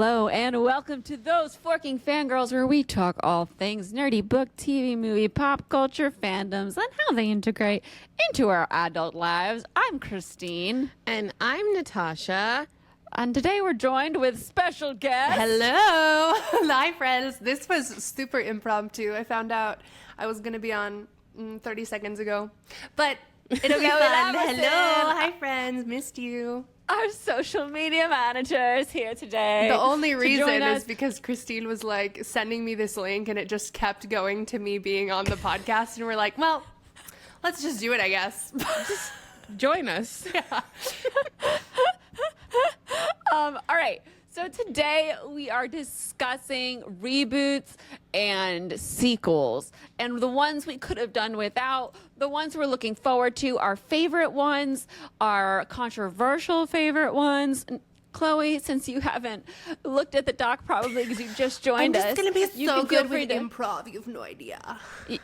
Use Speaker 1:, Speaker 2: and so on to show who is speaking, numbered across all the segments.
Speaker 1: Hello and welcome to Those Forking Fangirls, where we talk all things nerdy, book, TV, movie, pop culture, fandoms, and how they integrate into our adult lives. I'm Christine.
Speaker 2: And I'm Natasha.
Speaker 1: And today we're joined with special guest.
Speaker 3: Hello. Hi, friends. This was super impromptu. I found out I was going to be on 30 seconds ago. But it'll be fun. Hello. Hi, friends. Missed you.
Speaker 1: Our social media manager is here today.
Speaker 3: The only reason is because Christine was like sending me this link and it just kept going to me being on the podcast. And we're like, well, let's just do it, I guess.
Speaker 2: Just join us.
Speaker 3: Yeah.
Speaker 1: All right. So today we are discussing reboots and sequels, and the ones we could have done without, the ones we're looking forward to, our favorite ones, our controversial favorite ones. Chloe, since you haven't looked at the doc probably because you just joined us.
Speaker 3: I'm just going to be so good with
Speaker 1: to,
Speaker 3: improv. You have no idea.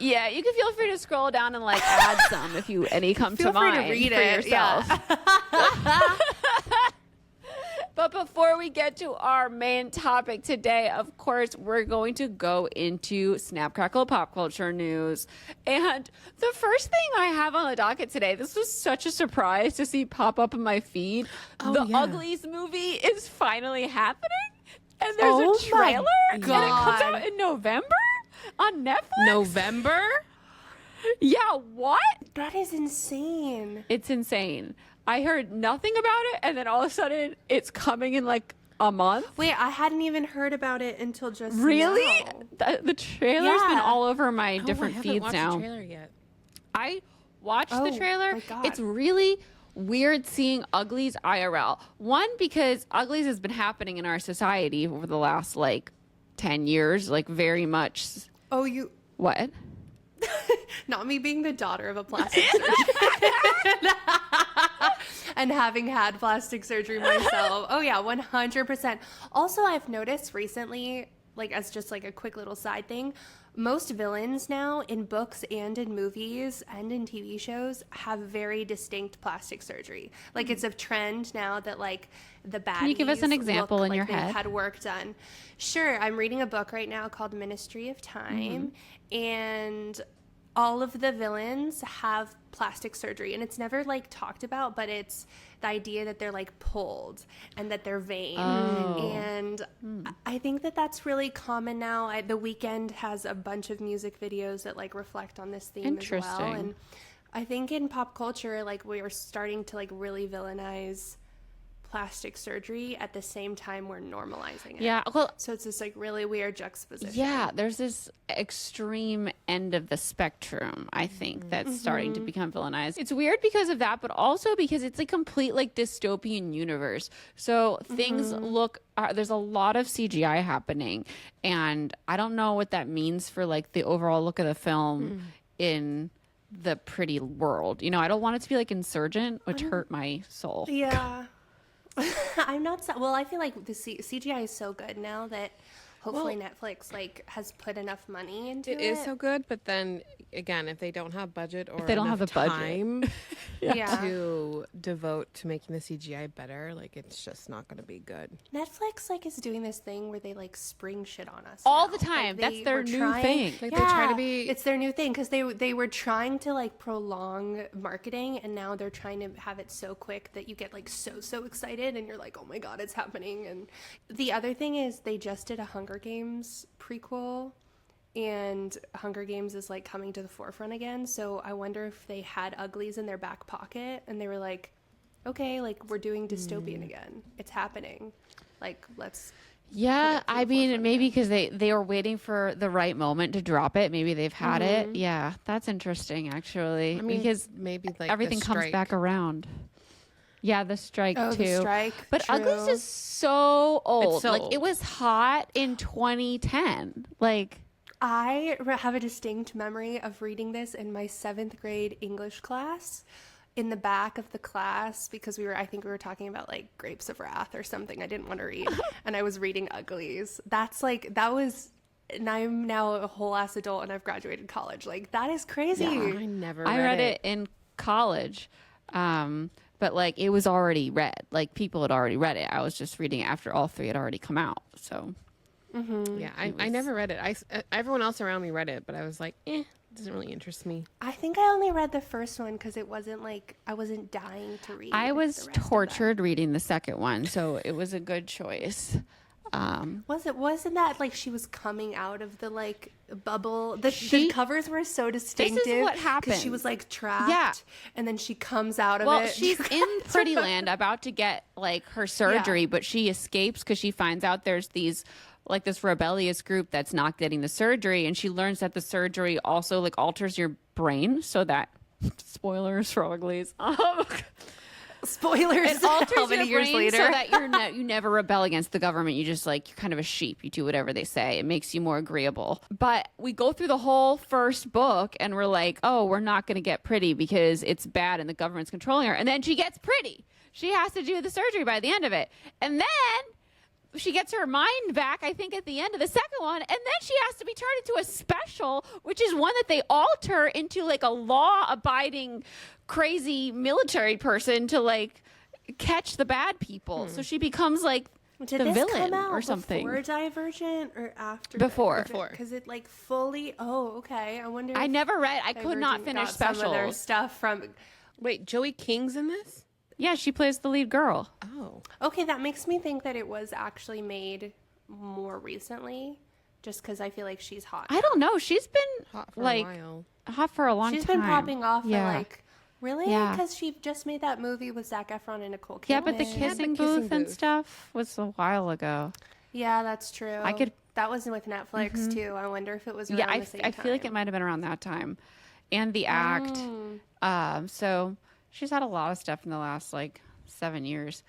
Speaker 1: Yeah, you can feel free to scroll down and like add some if any come to mind
Speaker 3: to read
Speaker 1: for
Speaker 3: it.
Speaker 1: yourself.
Speaker 3: Yeah.
Speaker 1: But before we get to our main topic today, of course, we're going to go into Snap Crackle pop culture news. And the first thing I have on the docket today, this was such a surprise to see pop up in my feed. The Uglies movie is finally happening. And there's a trailer. And it comes out in November on Netflix.
Speaker 2: November?
Speaker 1: Yeah, what?
Speaker 3: That is insane.
Speaker 1: It's insane. I heard nothing about it, and then all of a sudden, it's coming in like a month.
Speaker 3: Wait, I hadn't even heard about it until just
Speaker 1: Really?
Speaker 3: now.
Speaker 1: The trailer's been all over my different
Speaker 2: I
Speaker 1: feeds
Speaker 2: haven't
Speaker 1: now.
Speaker 2: watched the trailer yet.
Speaker 1: I watched the trailer.
Speaker 3: My God.
Speaker 1: It's really weird seeing Uglies IRL. One, because Uglies has been happening in our society over the last like 10 years, like very much.
Speaker 3: Oh, you...
Speaker 1: What?
Speaker 3: Not me being the daughter of a plastic surgeon and having had plastic surgery myself. Oh yeah, 100%. Also, I've noticed recently, like as just like a quick little side thing, most villains now in books and in movies and in TV shows have very distinct plastic surgery. Like it's a trend now that like the baddies
Speaker 1: Can you give us an example in
Speaker 3: like
Speaker 1: your
Speaker 3: they've
Speaker 1: head?
Speaker 3: had work done. Sure, I'm reading a book right now called Ministry of Time, and all of the villains have plastic surgery, and it's never like talked about, but it's the idea that they're like pulled and that they're vain. And I think that that's really common now. The Weeknd has a bunch of music videos that like reflect on this theme as well.
Speaker 1: Interesting.
Speaker 3: And I think in pop culture, like we are starting to like really villainize plastic surgery at the same time we're normalizing it.
Speaker 1: Yeah, well,
Speaker 3: So it's this like really weird juxtaposition.
Speaker 1: yeah, there's this extreme end of the spectrum, I think, that's starting to become villainized. It's weird because of that, but also because it's a complete like dystopian universe. So things look, there's a lot of CGI happening, and I don't know what that means for like the overall look of the film in the pretty world. You know, I don't want it to be like Insurgent, which hurt my soul.
Speaker 3: Yeah. I'm not well, I feel like the CGI is so good now that hopefully Netflix like has put enough money into it.
Speaker 2: It is so good, but then again, if they don't have budget or
Speaker 1: they don't
Speaker 2: enough
Speaker 1: have the budget.
Speaker 2: time
Speaker 3: Yeah.
Speaker 2: to devote to making the CGI better, like it's just not going to be good.
Speaker 3: Netflix like is doing this thing where they like spring shit on us
Speaker 1: All
Speaker 3: now.
Speaker 1: the time.
Speaker 3: Like,
Speaker 1: That's
Speaker 3: they
Speaker 1: their
Speaker 3: were
Speaker 1: new thing.
Speaker 2: Like they try to be.
Speaker 3: It's their new thing because they were trying to like prolong marketing, and now they're trying to have it so quick that you get like so excited and you're like, oh my God, it's happening. And the other thing is they just did a Hunger Games prequel, and Hunger Games is like coming to the forefront again. So I wonder if they had Uglies in their back pocket and they were like, okay, like we're doing dystopian again. It's happening. Like let's.
Speaker 1: Yeah,
Speaker 3: put it to
Speaker 1: I
Speaker 3: the
Speaker 1: mean,
Speaker 3: forefront
Speaker 1: maybe
Speaker 3: again.
Speaker 1: because they were waiting for the right moment to drop it. Maybe they've had it. Yeah, that's interesting, actually.
Speaker 2: I mean,
Speaker 1: because
Speaker 2: maybe like
Speaker 1: everything
Speaker 2: the
Speaker 1: comes
Speaker 2: strike.
Speaker 1: back around. Yeah, the strike
Speaker 3: Oh,
Speaker 1: too.
Speaker 3: the strike.
Speaker 1: But
Speaker 3: True.
Speaker 1: Uglies is so old.
Speaker 2: so
Speaker 1: like
Speaker 2: old.
Speaker 1: it was hot in 2010. Like
Speaker 3: I have a distinct memory of reading this in my 7th grade English class in the back of the class because I think we were talking about like Grapes of Wrath or something I didn't want to read. And I was reading Uglies. And I'm now a whole ass adult and I've graduated college. Like that is crazy.
Speaker 2: I never.
Speaker 1: I read it in college. but like it was already read. Like people had already read it. I was just reading it after all 3 had already come out. So
Speaker 2: Yeah, I never read it. Everyone else around me read it, but I was like, it doesn't really interest me.
Speaker 3: I think I only read the first one because it wasn't like I wasn't dying to read.
Speaker 1: I
Speaker 3: the
Speaker 1: was
Speaker 3: rest of them.
Speaker 1: tortured reading the second one, so it was a good choice.
Speaker 3: Wasn't that like she was coming out of the like bubble? The covers were so distinctive.
Speaker 1: This is what
Speaker 3: 'cause
Speaker 1: happened.
Speaker 3: She was like trapped.
Speaker 1: Yeah.
Speaker 3: And then she comes out of
Speaker 1: Well,
Speaker 3: it.
Speaker 1: she's in Pretty Land about to get like her surgery, but she escapes because she finds out there's these like this rebellious group that's not getting the surgery, and she learns that the surgery also like alters your brain so that spoilers for Uglies.
Speaker 3: Spoilers.
Speaker 1: It alters
Speaker 3: how many
Speaker 1: your
Speaker 3: years
Speaker 1: brain
Speaker 3: later?
Speaker 1: so that you never rebel against the government. You just like you're kind of a sheep. You do whatever they say. It makes you more agreeable. But we go through the whole first book and we're like, oh, we're not going to get Pretty because it's bad and the government's controlling her. And then she gets Pretty. She has to do the surgery by the end of it, and then she gets her mind back, I think, at the end of the second one, and then she has to be turned into a special, which is one that they alter into like a law-abiding, crazy military person to like catch the bad people. So she becomes like
Speaker 3: Did
Speaker 1: the
Speaker 3: this
Speaker 1: villain
Speaker 3: come out
Speaker 1: or something.
Speaker 3: before Divergent or after?
Speaker 1: Before.
Speaker 3: Because it like fully. Oh, okay. I wonder.
Speaker 1: I
Speaker 3: if
Speaker 1: never read. I could not
Speaker 3: Divergent
Speaker 1: finish
Speaker 3: got some of their
Speaker 1: specials.
Speaker 3: stuff from.
Speaker 2: Wait, Joey King's in this?
Speaker 1: Yeah, she plays the lead girl.
Speaker 2: Oh.
Speaker 3: Okay, that makes me think that it was actually made more recently, just because I feel like she's hot.
Speaker 1: I don't know. She's been
Speaker 2: Hot for
Speaker 1: like
Speaker 2: a while.
Speaker 1: hot for a long
Speaker 3: She's
Speaker 1: time.
Speaker 3: been popping off.
Speaker 1: Yeah.
Speaker 3: For like really,
Speaker 1: Yeah.
Speaker 3: because she just made that movie with Zac Efron and Nicole Kidman.
Speaker 1: Yeah, but the kissing booth and stuff was a while ago.
Speaker 3: Yeah, that's true.
Speaker 1: I could-
Speaker 3: That was with Netflix too. I wonder if it was.
Speaker 1: Yeah,
Speaker 3: around the same
Speaker 1: I feel like it
Speaker 3: time.
Speaker 1: might have been around that time. And The Act. So she's had a lot of stuff in the last like 7 years.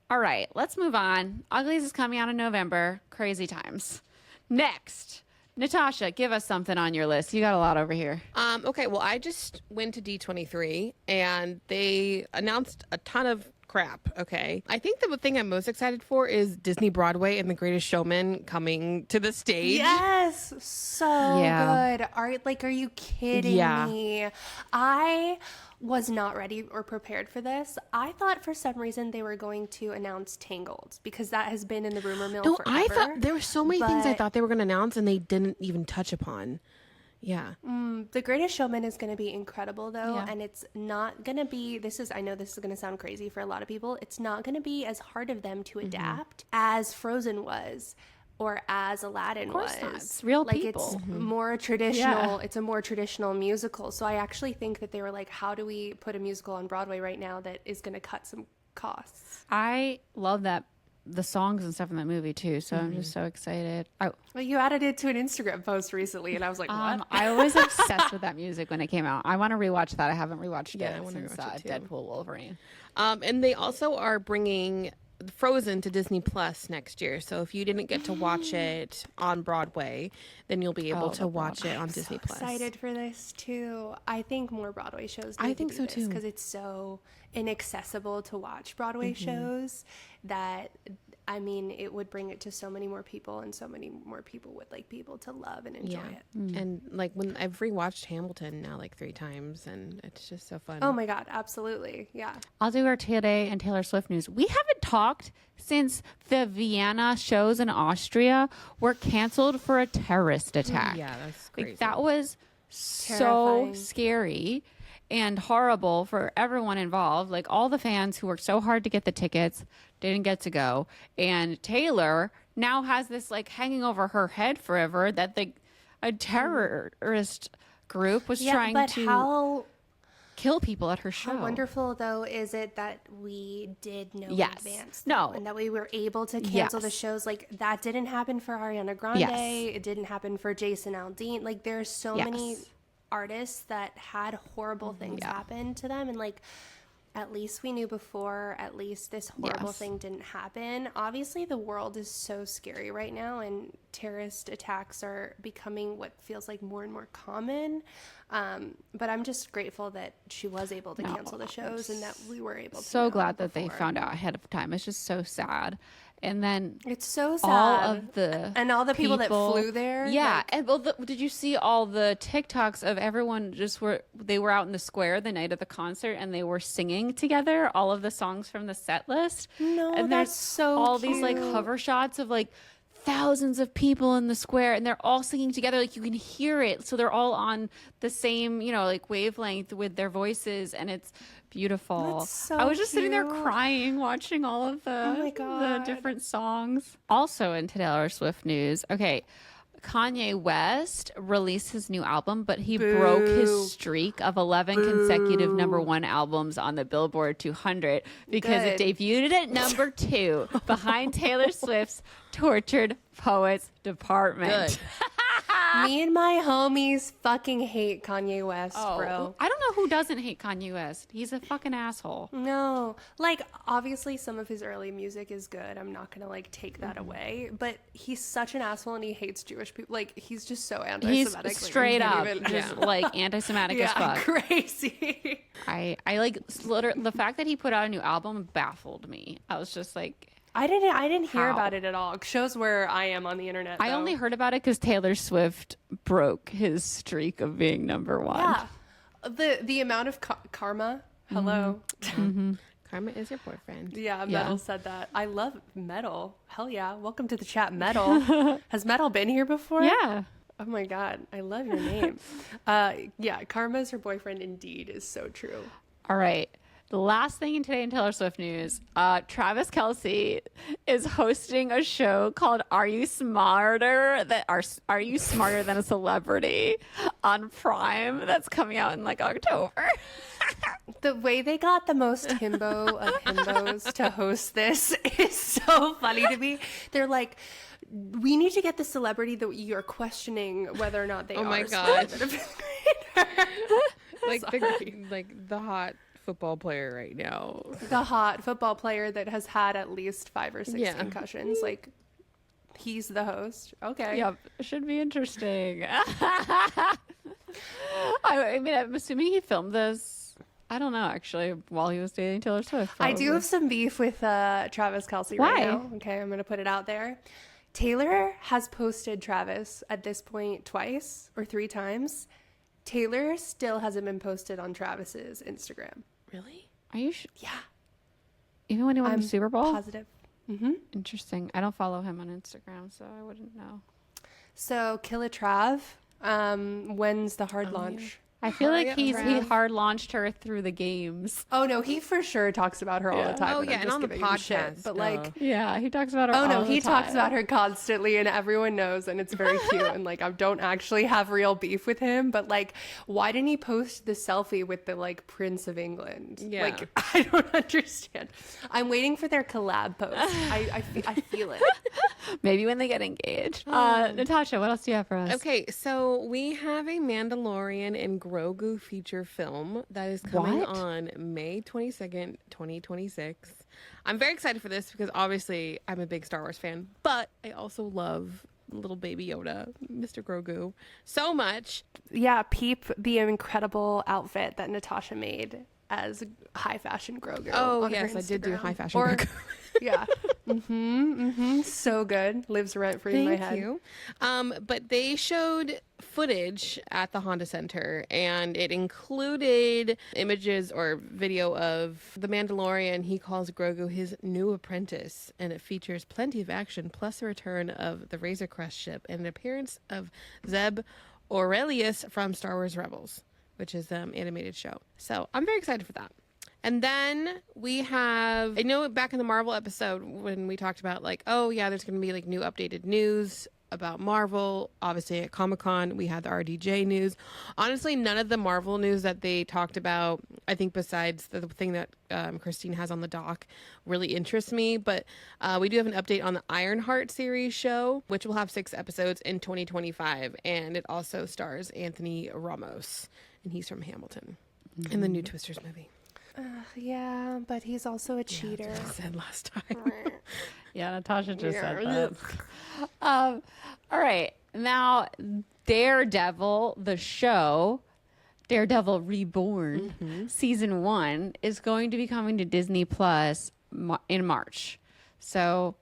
Speaker 1: All right, let's move on. Uglies is coming out in November. Crazy times. Next, Natasha, give us something on your list. You got a lot over here.
Speaker 2: Okay, well, I just went to D23 and they announced a ton of crap. Okay, I think the thing I'm most excited for is Disney Broadway and The Greatest Showman coming to the stage.
Speaker 3: Yes, so
Speaker 1: Yeah.
Speaker 3: good. Are you kidding
Speaker 2: Yeah.
Speaker 3: me? I was not ready or prepared for this. I thought for some reason they were going to announce Tangled because that has been in the rumor mill
Speaker 2: No,
Speaker 3: forever.
Speaker 2: I thought there were so many things I
Speaker 3: but-
Speaker 2: thought they were going to announce and they didn't even touch upon. Yeah.
Speaker 3: The Greatest Showman is going to be incredible though,
Speaker 1: Yeah.
Speaker 3: and it's not going to be I know this is going to sound crazy for a lot of people. It's not going to be as hard of them to adapt as Frozen was or as Aladdin
Speaker 1: course
Speaker 3: was.
Speaker 1: not. It's real people.
Speaker 3: It's more traditional.
Speaker 1: Yeah.
Speaker 3: It's a more traditional musical. So I actually think that they were like, how do we put a musical on Broadway right now that is going to cut some costs?
Speaker 1: I love the songs and stuff in that movie too. So I'm just so excited.
Speaker 3: Well, you added it to an Instagram post recently, and I was like, what?
Speaker 1: I was obsessed with that music when it came out. I want to rewatch that. I haven't rewatched
Speaker 2: Yeah, I
Speaker 1: it
Speaker 2: wanna
Speaker 1: since
Speaker 2: rewatch it too.
Speaker 1: Deadpool Wolverine.
Speaker 2: And they also are bringing Frozen to Disney Plus next year. So if you didn't get to watch it on Broadway, then you'll be able to watch it on Disney Plus.
Speaker 3: Excited for this too. I think more Broadway shows.
Speaker 2: I think so, too.
Speaker 3: Because it's so inaccessible to watch Broadway shows that I mean it would bring it to so many more people, and so many more people would like be able to love and enjoy it.
Speaker 2: And like when I've rewatched Hamilton now like 3 times and it's just so fun.
Speaker 3: Oh my god, absolutely, yeah.
Speaker 1: I'll do our today and Taylor Swift news. We haven't talked since the Vienna shows in Austria were canceled for a terrorist attack.
Speaker 2: Yeah, that's crazy.
Speaker 1: Like, that was so
Speaker 3: Terrifying.
Speaker 1: scary and horrible for everyone involved. Like all the fans who worked so hard to get the tickets didn't get to go. And Taylor now has this like hanging over her head forever that a terrorist group was trying
Speaker 3: but
Speaker 1: to
Speaker 3: how
Speaker 1: kill people at her show.
Speaker 3: wonderful though is it that we did know
Speaker 1: Yes.
Speaker 3: in advance,
Speaker 1: No.
Speaker 3: though, and that we were able to cancel the
Speaker 1: Yes.
Speaker 3: shows. Like that didn't happen for Ariana Grande.
Speaker 1: Yes.
Speaker 3: It didn't happen for Jason Aldean. Like there's so many
Speaker 1: Yes.
Speaker 3: artists that had horrible things happen to them, and like at least we knew before, at least this horrible
Speaker 1: Yes.
Speaker 3: thing didn't happen. Obviously the world is so scary right now, and terrorist attacks are becoming what feels like more and more common, but I'm just grateful that she was able to cancel the shows and that we were able to
Speaker 1: So
Speaker 3: know
Speaker 1: glad that they
Speaker 3: before.
Speaker 1: found out ahead of time. It's just so sad. And then
Speaker 3: It's so sad.
Speaker 1: all of the
Speaker 3: and all the people that flew there.
Speaker 1: Yeah,
Speaker 3: like-
Speaker 1: and well, did you see all the TikToks of everyone they were out in the square the night of the concert and they were singing together all of the songs from the set list?
Speaker 3: No,
Speaker 1: and
Speaker 3: that's so
Speaker 1: all these like
Speaker 3: cute.
Speaker 1: hover shots of like thousands of people in the square and they're all singing together, like you can hear it, so they're all on the same, you know, like wavelength with their voices, and it's beautiful.
Speaker 3: That's so
Speaker 1: I was just sitting there
Speaker 3: cute.
Speaker 1: crying watching all of
Speaker 3: Oh my
Speaker 1: the
Speaker 3: God.
Speaker 1: different songs. Also in Taylor Swift news, okay, Kanye West released his new album, but he broke his streak of 11 consecutive #1 albums on the Billboard 200 because it
Speaker 3: Good.
Speaker 1: debuted at number 2 behind Taylor Swift's Tortured Poets Department.
Speaker 3: Me and my homies fucking hate Kanye West, bro.
Speaker 1: I don't know who doesn't hate Kanye West. He's a fucking asshole.
Speaker 3: No, like obviously some of his early music is good. I'm not gonna like take that away, but he's such an asshole and he hates Jewish people. Like he's just so
Speaker 1: He's
Speaker 3: anti-Semitic.
Speaker 1: straight
Speaker 3: like, I
Speaker 1: up
Speaker 3: can't even-
Speaker 1: just like anti-Semitic as
Speaker 3: yeah,
Speaker 1: fuck.
Speaker 3: crazy.
Speaker 1: I like the fact that he put out a new album baffled me. I was just like,
Speaker 3: I didn't hear
Speaker 1: How?
Speaker 3: about it at all. Shows where I am on the internet.
Speaker 1: I
Speaker 3: though.
Speaker 1: only heard about it because Taylor Swift broke his streak of being #1.
Speaker 3: Yeah, the amount of karma. Hello.
Speaker 2: Karma is your boyfriend.
Speaker 3: Yeah,
Speaker 1: Yeah.
Speaker 3: Metal said that. I love Metal. Hell yeah. Welcome to the chat, Metal. Has Metal been here before?
Speaker 1: Yeah.
Speaker 3: Oh my God. I love your name. Yeah, Karma is her boyfriend indeed is so true.
Speaker 1: All right. The last thing in today in Taylor Swift news, Travis Kelce is hosting a show called Are You Smarter Than a Celebrity on Prime that's coming out in like October.
Speaker 3: The way they got the most himbo of himbos to host this is so funny to me. They're like, we need to get the celebrity that you're questioning whether or not they
Speaker 2: Oh
Speaker 3: are.
Speaker 2: my
Speaker 3: smarter
Speaker 2: gosh.
Speaker 3: than a
Speaker 2: Like the hot football player right now.
Speaker 3: the hot football player that has had at least 5 or 6
Speaker 2: Yeah.
Speaker 3: concussions. Like, he's the host. Okay.
Speaker 1: Yep. Should be interesting. I mean, I'm assuming he filmed this. I don't know, actually, while he was dating Taylor Swift.
Speaker 3: I do
Speaker 1: probably.
Speaker 3: have some beef with Travis Kelce
Speaker 1: Why?
Speaker 3: right now. Okay, I'm going to put it out there. Taylor has posted Travis at this point twice or 3 times. Taylor still hasn't been posted on Travis's Instagram.
Speaker 2: Really?
Speaker 1: Are you
Speaker 3: Yeah,
Speaker 1: even when he won
Speaker 3: I'm
Speaker 1: the Super Bowl?
Speaker 3: positive.
Speaker 1: Interesting. I don't follow him on Instagram, so I wouldn't know.
Speaker 3: So Killa Trav, when's the hard launch?
Speaker 1: I feel like
Speaker 2: Hurry up,
Speaker 1: he
Speaker 2: Trav.
Speaker 1: hard launched her through the games.
Speaker 3: Oh no, he for sure talks about her all the time.
Speaker 2: Oh,
Speaker 3: and
Speaker 2: yeah,
Speaker 3: I'm
Speaker 2: and
Speaker 3: just
Speaker 2: on the
Speaker 3: giving him shit.
Speaker 2: podcast,
Speaker 3: But like,
Speaker 1: Yeah, he talks about her.
Speaker 3: oh no,
Speaker 1: all the
Speaker 3: he talks
Speaker 1: time.
Speaker 3: about her constantly and everyone knows and it's very cute and like I don't actually have real beef with him, but like why didn't he post the selfie with the like Prince of England?
Speaker 2: Yeah.
Speaker 3: Like I don't understand. I'm waiting for their collab post. I feel it.
Speaker 1: Maybe when they get engaged. Natasha, what else do you have for us?
Speaker 2: Okay, so we have a Mandalorian and Grogu feature film that is coming
Speaker 1: What?
Speaker 2: on May 22nd, 2026. I'm very excited for this because obviously I'm a big Star Wars fan, but I also love little baby Yoda, Mr. Grogu, so much.
Speaker 3: Yeah, peep the incredible outfit that Natasha made as high fashion Grogu.
Speaker 2: Oh,
Speaker 3: on her
Speaker 2: yes, I did do
Speaker 3: Instagram.
Speaker 2: high fashion
Speaker 3: Or-
Speaker 2: Grogu.
Speaker 3: Yeah. So good. Lives rent free in my head.
Speaker 2: Thank you. But they showed footage at the Honda Center, and it included images or video of the Mandalorian. He calls Grogu his new apprentice, and it features plenty of action, plus a return of the Razor Crest ship and an appearance of Zeb Aurelius from Star Wars Rebels, which is an animated show. So I'm very excited for that. And then we have, I know back in the Marvel episode when we talked about like, oh yeah, there's going to be like new updated news about Marvel. Obviously at Comic-Con, we had the RDJ news. Honestly, none of the Marvel news that they talked about, I think besides the thing that Christine has on the dock, really interests me. But we do have an update on the Ironheart series show, which will have 6 episodes in 2025. And it also stars Anthony Ramos, and he's from Hamilton in the new Twisters movie.
Speaker 3: Yeah, but he's also a cheater.
Speaker 2: That's what I said last time.
Speaker 1: Yeah, Natasha just said
Speaker 3: Yeah.
Speaker 1: that. All right. Now, Daredevil, the show, Daredevil Reborn, season 1, is going to be coming to Disney Plus in March. So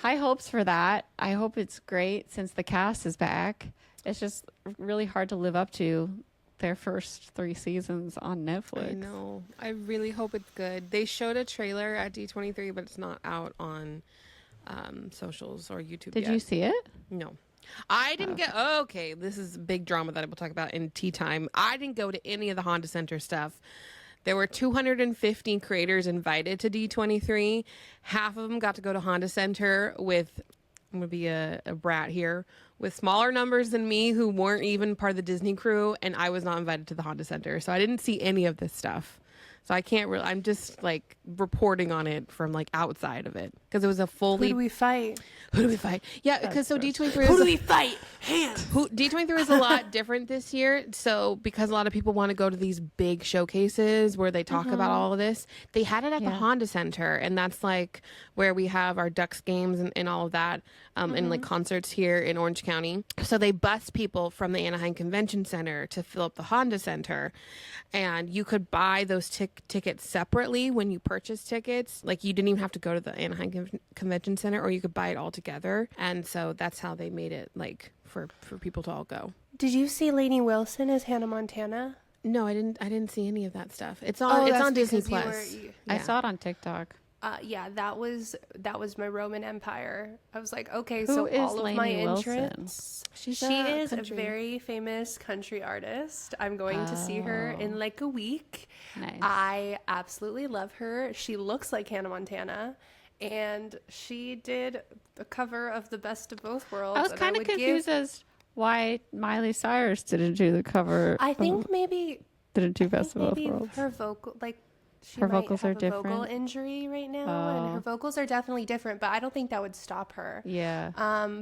Speaker 1: high hopes for that. I hope it's great since the cast is back. It's just really hard to live up to their first 3 seasons on Netflix.
Speaker 2: I know. I really hope it's good. They showed a trailer at D23, but it's not out on socials or YouTube
Speaker 1: Did
Speaker 2: yet.
Speaker 1: you see it?
Speaker 2: No. I didn't get... Okay, this is big drama that I will talk about in Tea Time. I didn't go to any of the Honda Center stuff. There were 250 creators invited to D23. Half of them got to go to Honda Center with... I'm going to be a brat here. With smaller numbers than me who weren't even part of the Disney crew, and I was not invited to the Honda Center. So I didn't see any of this stuff. So I can't really... I'm just, like, reporting on it from, like, outside of it. Because it was a fully...
Speaker 3: Who do we fight?
Speaker 2: Who do we fight? Yeah, because so D23
Speaker 3: Who do
Speaker 2: is...
Speaker 3: we fight? Hands.
Speaker 2: D23 is a lot different this year. So because a lot of people want to go to these big showcases where they talk about all of this, they had it at the Honda Center. And that's, like, where we have our Ducks games and all of that. And, like, concerts here in Orange County. So they bus people from the Anaheim Convention Center to fill up the Honda Center. And you could buy those tickets separately when you purchase tickets. Like, you didn't even have to go to the Anaheim Convention Center, or you could buy it all together. And so that's how they made it, like, for people to all go.
Speaker 3: Did you see Lainey Wilson as Hannah Montana?
Speaker 2: No, I didn't see any of that stuff. It's on Disney Plus.
Speaker 1: I saw it on TikTok.
Speaker 3: Yeah, that was my Roman Empire. I was like, okay,
Speaker 1: Who
Speaker 3: so
Speaker 1: is
Speaker 3: all of my
Speaker 1: Lainey Wilson?
Speaker 3: entrants.
Speaker 2: She
Speaker 3: She is a very famous country artist. I'm going to see her in like a week.
Speaker 1: Nice.
Speaker 3: I absolutely love her. She looks like Hannah Montana, and she did a cover of The Best of Both Worlds.
Speaker 1: I was kind of confused as why Miley Cyrus didn't do the cover.
Speaker 3: I think maybe
Speaker 1: didn't do Best of Both
Speaker 3: maybe
Speaker 1: Worlds.
Speaker 3: her vocal, like, she
Speaker 1: Her
Speaker 3: might
Speaker 1: vocals
Speaker 3: have
Speaker 1: are
Speaker 3: a vocal
Speaker 1: different?
Speaker 3: injury right now, and her vocals are definitely different, but I don't think that would stop her.
Speaker 1: Yeah.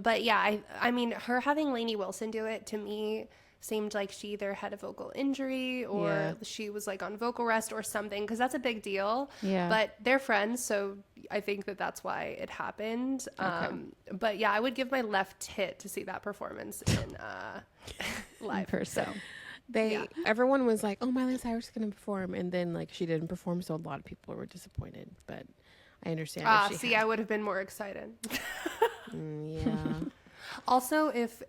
Speaker 3: But yeah, I mean, her having Lainey Wilson do it, to me, seemed like she either had a vocal injury or
Speaker 1: Yeah.
Speaker 3: she was like on vocal rest or something, because that's a big deal.
Speaker 1: Yeah.
Speaker 3: But they're friends, so I think that's why it happened. But yeah, I would give my left hit to see that performance in live.
Speaker 1: In person.
Speaker 2: Everyone was like, "Oh, Miley Cyrus is going to perform," and then like she didn't perform, so a lot of people were disappointed. But I understand.
Speaker 3: I would have been more excited.
Speaker 2: Yeah.
Speaker 3: Also, if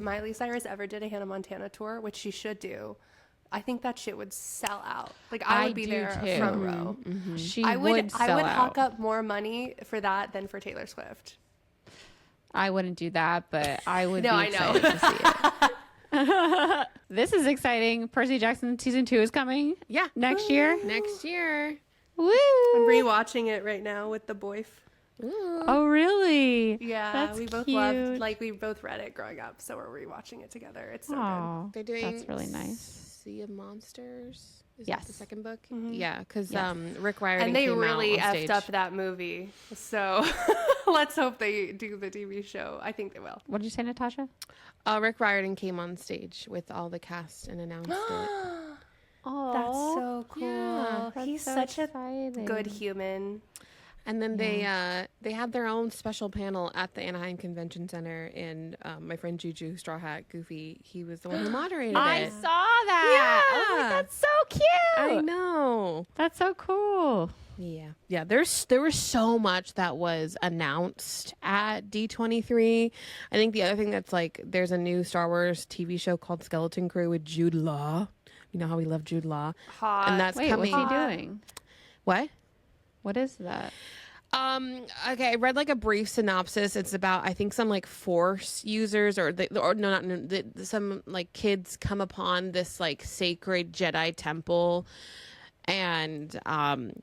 Speaker 3: Miley Cyrus ever did a Hannah Montana tour, which she should do, I think that shit would sell out. Like, I would be
Speaker 1: do
Speaker 3: there
Speaker 1: too.
Speaker 3: front row.
Speaker 1: She
Speaker 3: I would
Speaker 1: sell out.
Speaker 3: hawk up more money for that than for Taylor Swift.
Speaker 1: I wouldn't do that, but I would
Speaker 3: No,
Speaker 1: be
Speaker 3: I know.
Speaker 1: excited to see it. This is exciting. Percy Jackson season 2 is coming.
Speaker 2: Yeah.
Speaker 1: Next year.
Speaker 2: Next year.
Speaker 1: Woo!
Speaker 3: I'm rewatching it right now with the boy.
Speaker 1: Oh, really?
Speaker 3: Yeah,
Speaker 1: That's
Speaker 3: we both
Speaker 1: cute.
Speaker 3: loved, like, we both read it growing up, so we're rewatching it together. It's so good.
Speaker 1: Aw,
Speaker 2: They're doing
Speaker 1: that's really nice.
Speaker 2: Sea of Monsters. Is
Speaker 1: Yes.
Speaker 2: that the second book? Yeah, because
Speaker 1: Yes.
Speaker 2: Rick Riordan
Speaker 3: And they
Speaker 2: came
Speaker 3: really
Speaker 2: out on
Speaker 3: effed
Speaker 2: stage.
Speaker 3: up that movie. So let's hope they do the TV show. I think they will.
Speaker 1: What did you say, Natasha?
Speaker 2: Rick Riordan came on stage with all the cast and announced it.
Speaker 1: Oh,
Speaker 3: That's so cool.
Speaker 2: Yeah,
Speaker 3: He's
Speaker 1: so
Speaker 3: such a
Speaker 1: exciting.
Speaker 3: good human.
Speaker 2: And then they had their own special panel at the Anaheim Convention Center, and my friend Juju Straw Hat Goofy, he was the one who moderated
Speaker 1: I
Speaker 2: it.
Speaker 1: saw that. I was
Speaker 2: Yeah.
Speaker 1: like, that's so cute.
Speaker 2: I know.
Speaker 1: That's so cool.
Speaker 2: Yeah. There was so much that was announced at D23. I think the other thing that's like, there's a new Star Wars TV show called Skeleton Crew with Jude Law. You know how we love Jude Law,
Speaker 3: Hot.
Speaker 2: and that's
Speaker 1: Wait,
Speaker 2: coming.
Speaker 1: what's he doing?
Speaker 2: What?
Speaker 1: What is that?
Speaker 2: Okay, I read like a brief synopsis. It's about, I think, some like Force users some like kids come upon this like sacred Jedi temple, and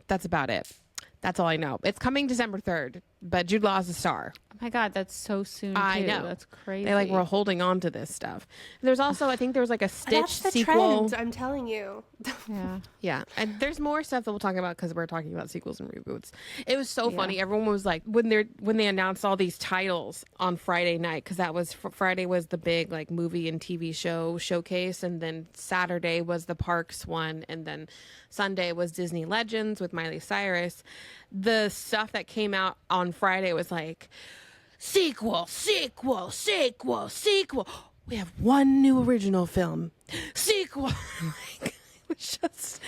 Speaker 2: that's about it. That's all I know. It's coming December 3rd, but Jude Law is a star.
Speaker 1: Oh my God, that's so soon.
Speaker 2: I
Speaker 1: too.
Speaker 2: know.
Speaker 1: That's crazy.
Speaker 2: They like were holding on to this stuff. There's also, I think there was like a Stitch
Speaker 3: That's the
Speaker 2: sequel.
Speaker 3: trend, I'm telling you.
Speaker 1: Yeah.
Speaker 2: Yeah, and there's more stuff that we'll talk about because we're talking about sequels and reboots. It was so funny. Everyone was like, when they announced all these titles on Friday night, because that was Friday was the big like movie and TV show showcase, and then Saturday was the Parks one, and then Sunday was Disney Legends with Miley Cyrus. The stuff that came out on Friday was like, sequel. We have one new original film. Sequel. Like, was just,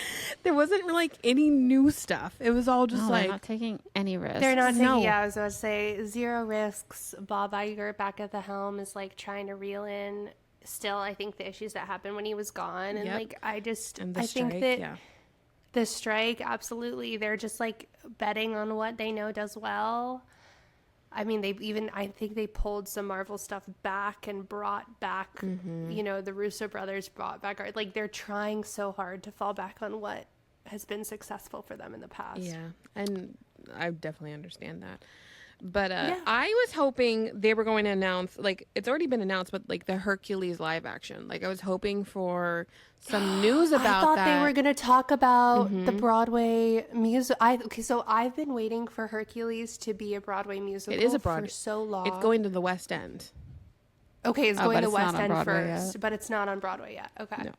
Speaker 2: there wasn't like any new stuff. It was all just
Speaker 1: No,
Speaker 2: like,
Speaker 1: they're not taking any risks.
Speaker 3: They're not taking,
Speaker 2: No.
Speaker 3: yeah, I was about to say, zero risks. Bob Iger back at the helm is like trying to reel in still, I think, the issues that happened when he was gone. And
Speaker 2: Yep.
Speaker 3: like,
Speaker 2: and the
Speaker 3: I
Speaker 2: strike,
Speaker 3: think that
Speaker 2: yeah.
Speaker 3: the strike, absolutely. They're just like betting on what they know does well. I mean, I think they pulled some Marvel stuff back and brought back, the Russo brothers brought back art. Like, they're trying so hard to fall back on what has been successful for them in the past.
Speaker 2: Yeah, and I definitely understand that. But
Speaker 3: Yeah.
Speaker 2: I was hoping they were going to announce, like, it's already been announced, but like the Hercules live action. Like, I was hoping for some news about
Speaker 3: I thought
Speaker 2: that. Mm-hmm.
Speaker 3: they were going to talk about the Broadway music. So I've been waiting for Hercules to be a Broadway musical
Speaker 2: It is a Broadway.
Speaker 3: for so long.
Speaker 2: It's going to the West End.
Speaker 3: Okay, it's
Speaker 1: Oh,
Speaker 3: going
Speaker 1: but
Speaker 3: to
Speaker 1: it's
Speaker 3: West
Speaker 1: not on
Speaker 3: End
Speaker 1: Broadway
Speaker 3: first,
Speaker 1: yet.
Speaker 3: but it's not on Broadway yet. Okay.
Speaker 2: No.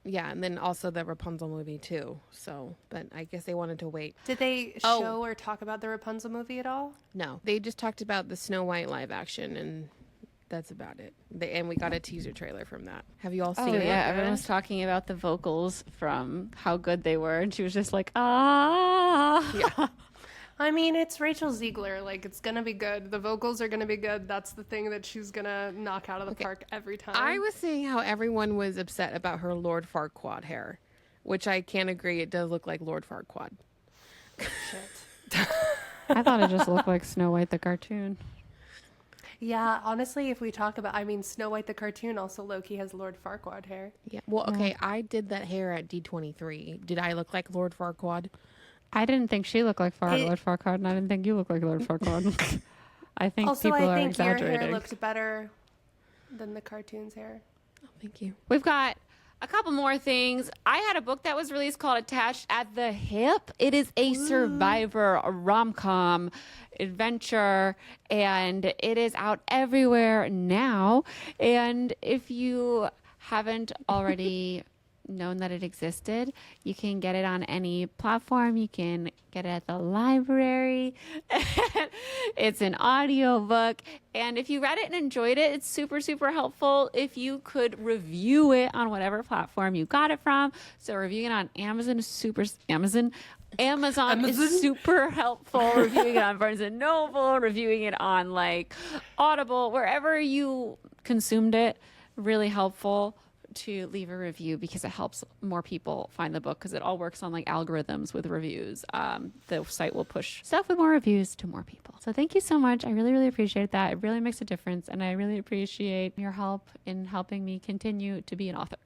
Speaker 2: Yeah, and then also the Rapunzel movie too. So, but I guess they wanted to wait.
Speaker 3: Did they
Speaker 2: Oh.
Speaker 3: show or talk about the Rapunzel movie at all?
Speaker 2: No, they just talked about the Snow White live action, and that's about it. And we got a teaser trailer from that. Have you all
Speaker 1: Oh
Speaker 2: seen it?
Speaker 1: yeah, everyone was talking about the vocals from how good they were, and she was just like, ah.
Speaker 2: Yeah.
Speaker 3: I mean, it's Rachel Ziegler. Like, it's going to be good. The vocals are going to be good. That's the thing that she's going to knock out of the park every time.
Speaker 2: I was seeing how everyone was upset about her Lord Farquaad hair, which I can't agree. It does look like Lord Farquaad.
Speaker 3: Shit.
Speaker 1: I thought it just looked like Snow White the cartoon.
Speaker 3: Yeah, honestly, if we talk about, I mean, Snow White the cartoon also low-key has Lord Farquaad hair.
Speaker 2: Yeah. Well, okay, I did that hair at D23. Did I look like Lord Farquaad?
Speaker 1: I didn't think she looked like
Speaker 3: It-
Speaker 1: Lord Farquaad, and I didn't think you looked like Lord Farquaad. I think
Speaker 3: Also,
Speaker 1: people
Speaker 3: I
Speaker 1: are
Speaker 3: think your
Speaker 1: exaggerating.
Speaker 3: hair looked better than the cartoon's hair.
Speaker 2: Oh, thank you.
Speaker 1: We've got a couple more things. I had a book that was released called Attached at the Hip. It is a survivor rom-com adventure, and it is out everywhere now. And if you haven't already known that it existed, you can get it on any platform. You can get it at the library. It's an audiobook, and if you read it and enjoyed it, it's super, super helpful if you could review it on whatever platform you got it from. So reviewing it on Amazon is super Amazon is super helpful. Reviewing it on Barnes and Noble, reviewing it on like Audible, wherever you consumed it, really helpful to leave a review because it helps more people find the book, because it all works on like algorithms with reviews. The site will push stuff with more reviews to more people. So thank you so much. I really, really appreciate that. It really makes a difference, and I really appreciate your help in helping me continue to be an author.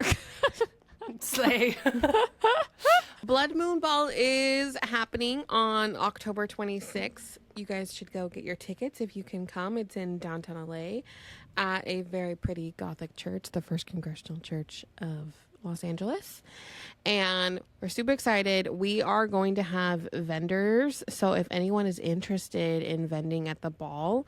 Speaker 3: Slay.
Speaker 2: Blood Moon Ball is happening on October 26th. You guys should go get your tickets if you can come. It's in downtown LA at a very pretty Gothic church, the First Congregational Church of Los Angeles. And we're super excited. We are going to have vendors. So if anyone is interested in vending at the ball,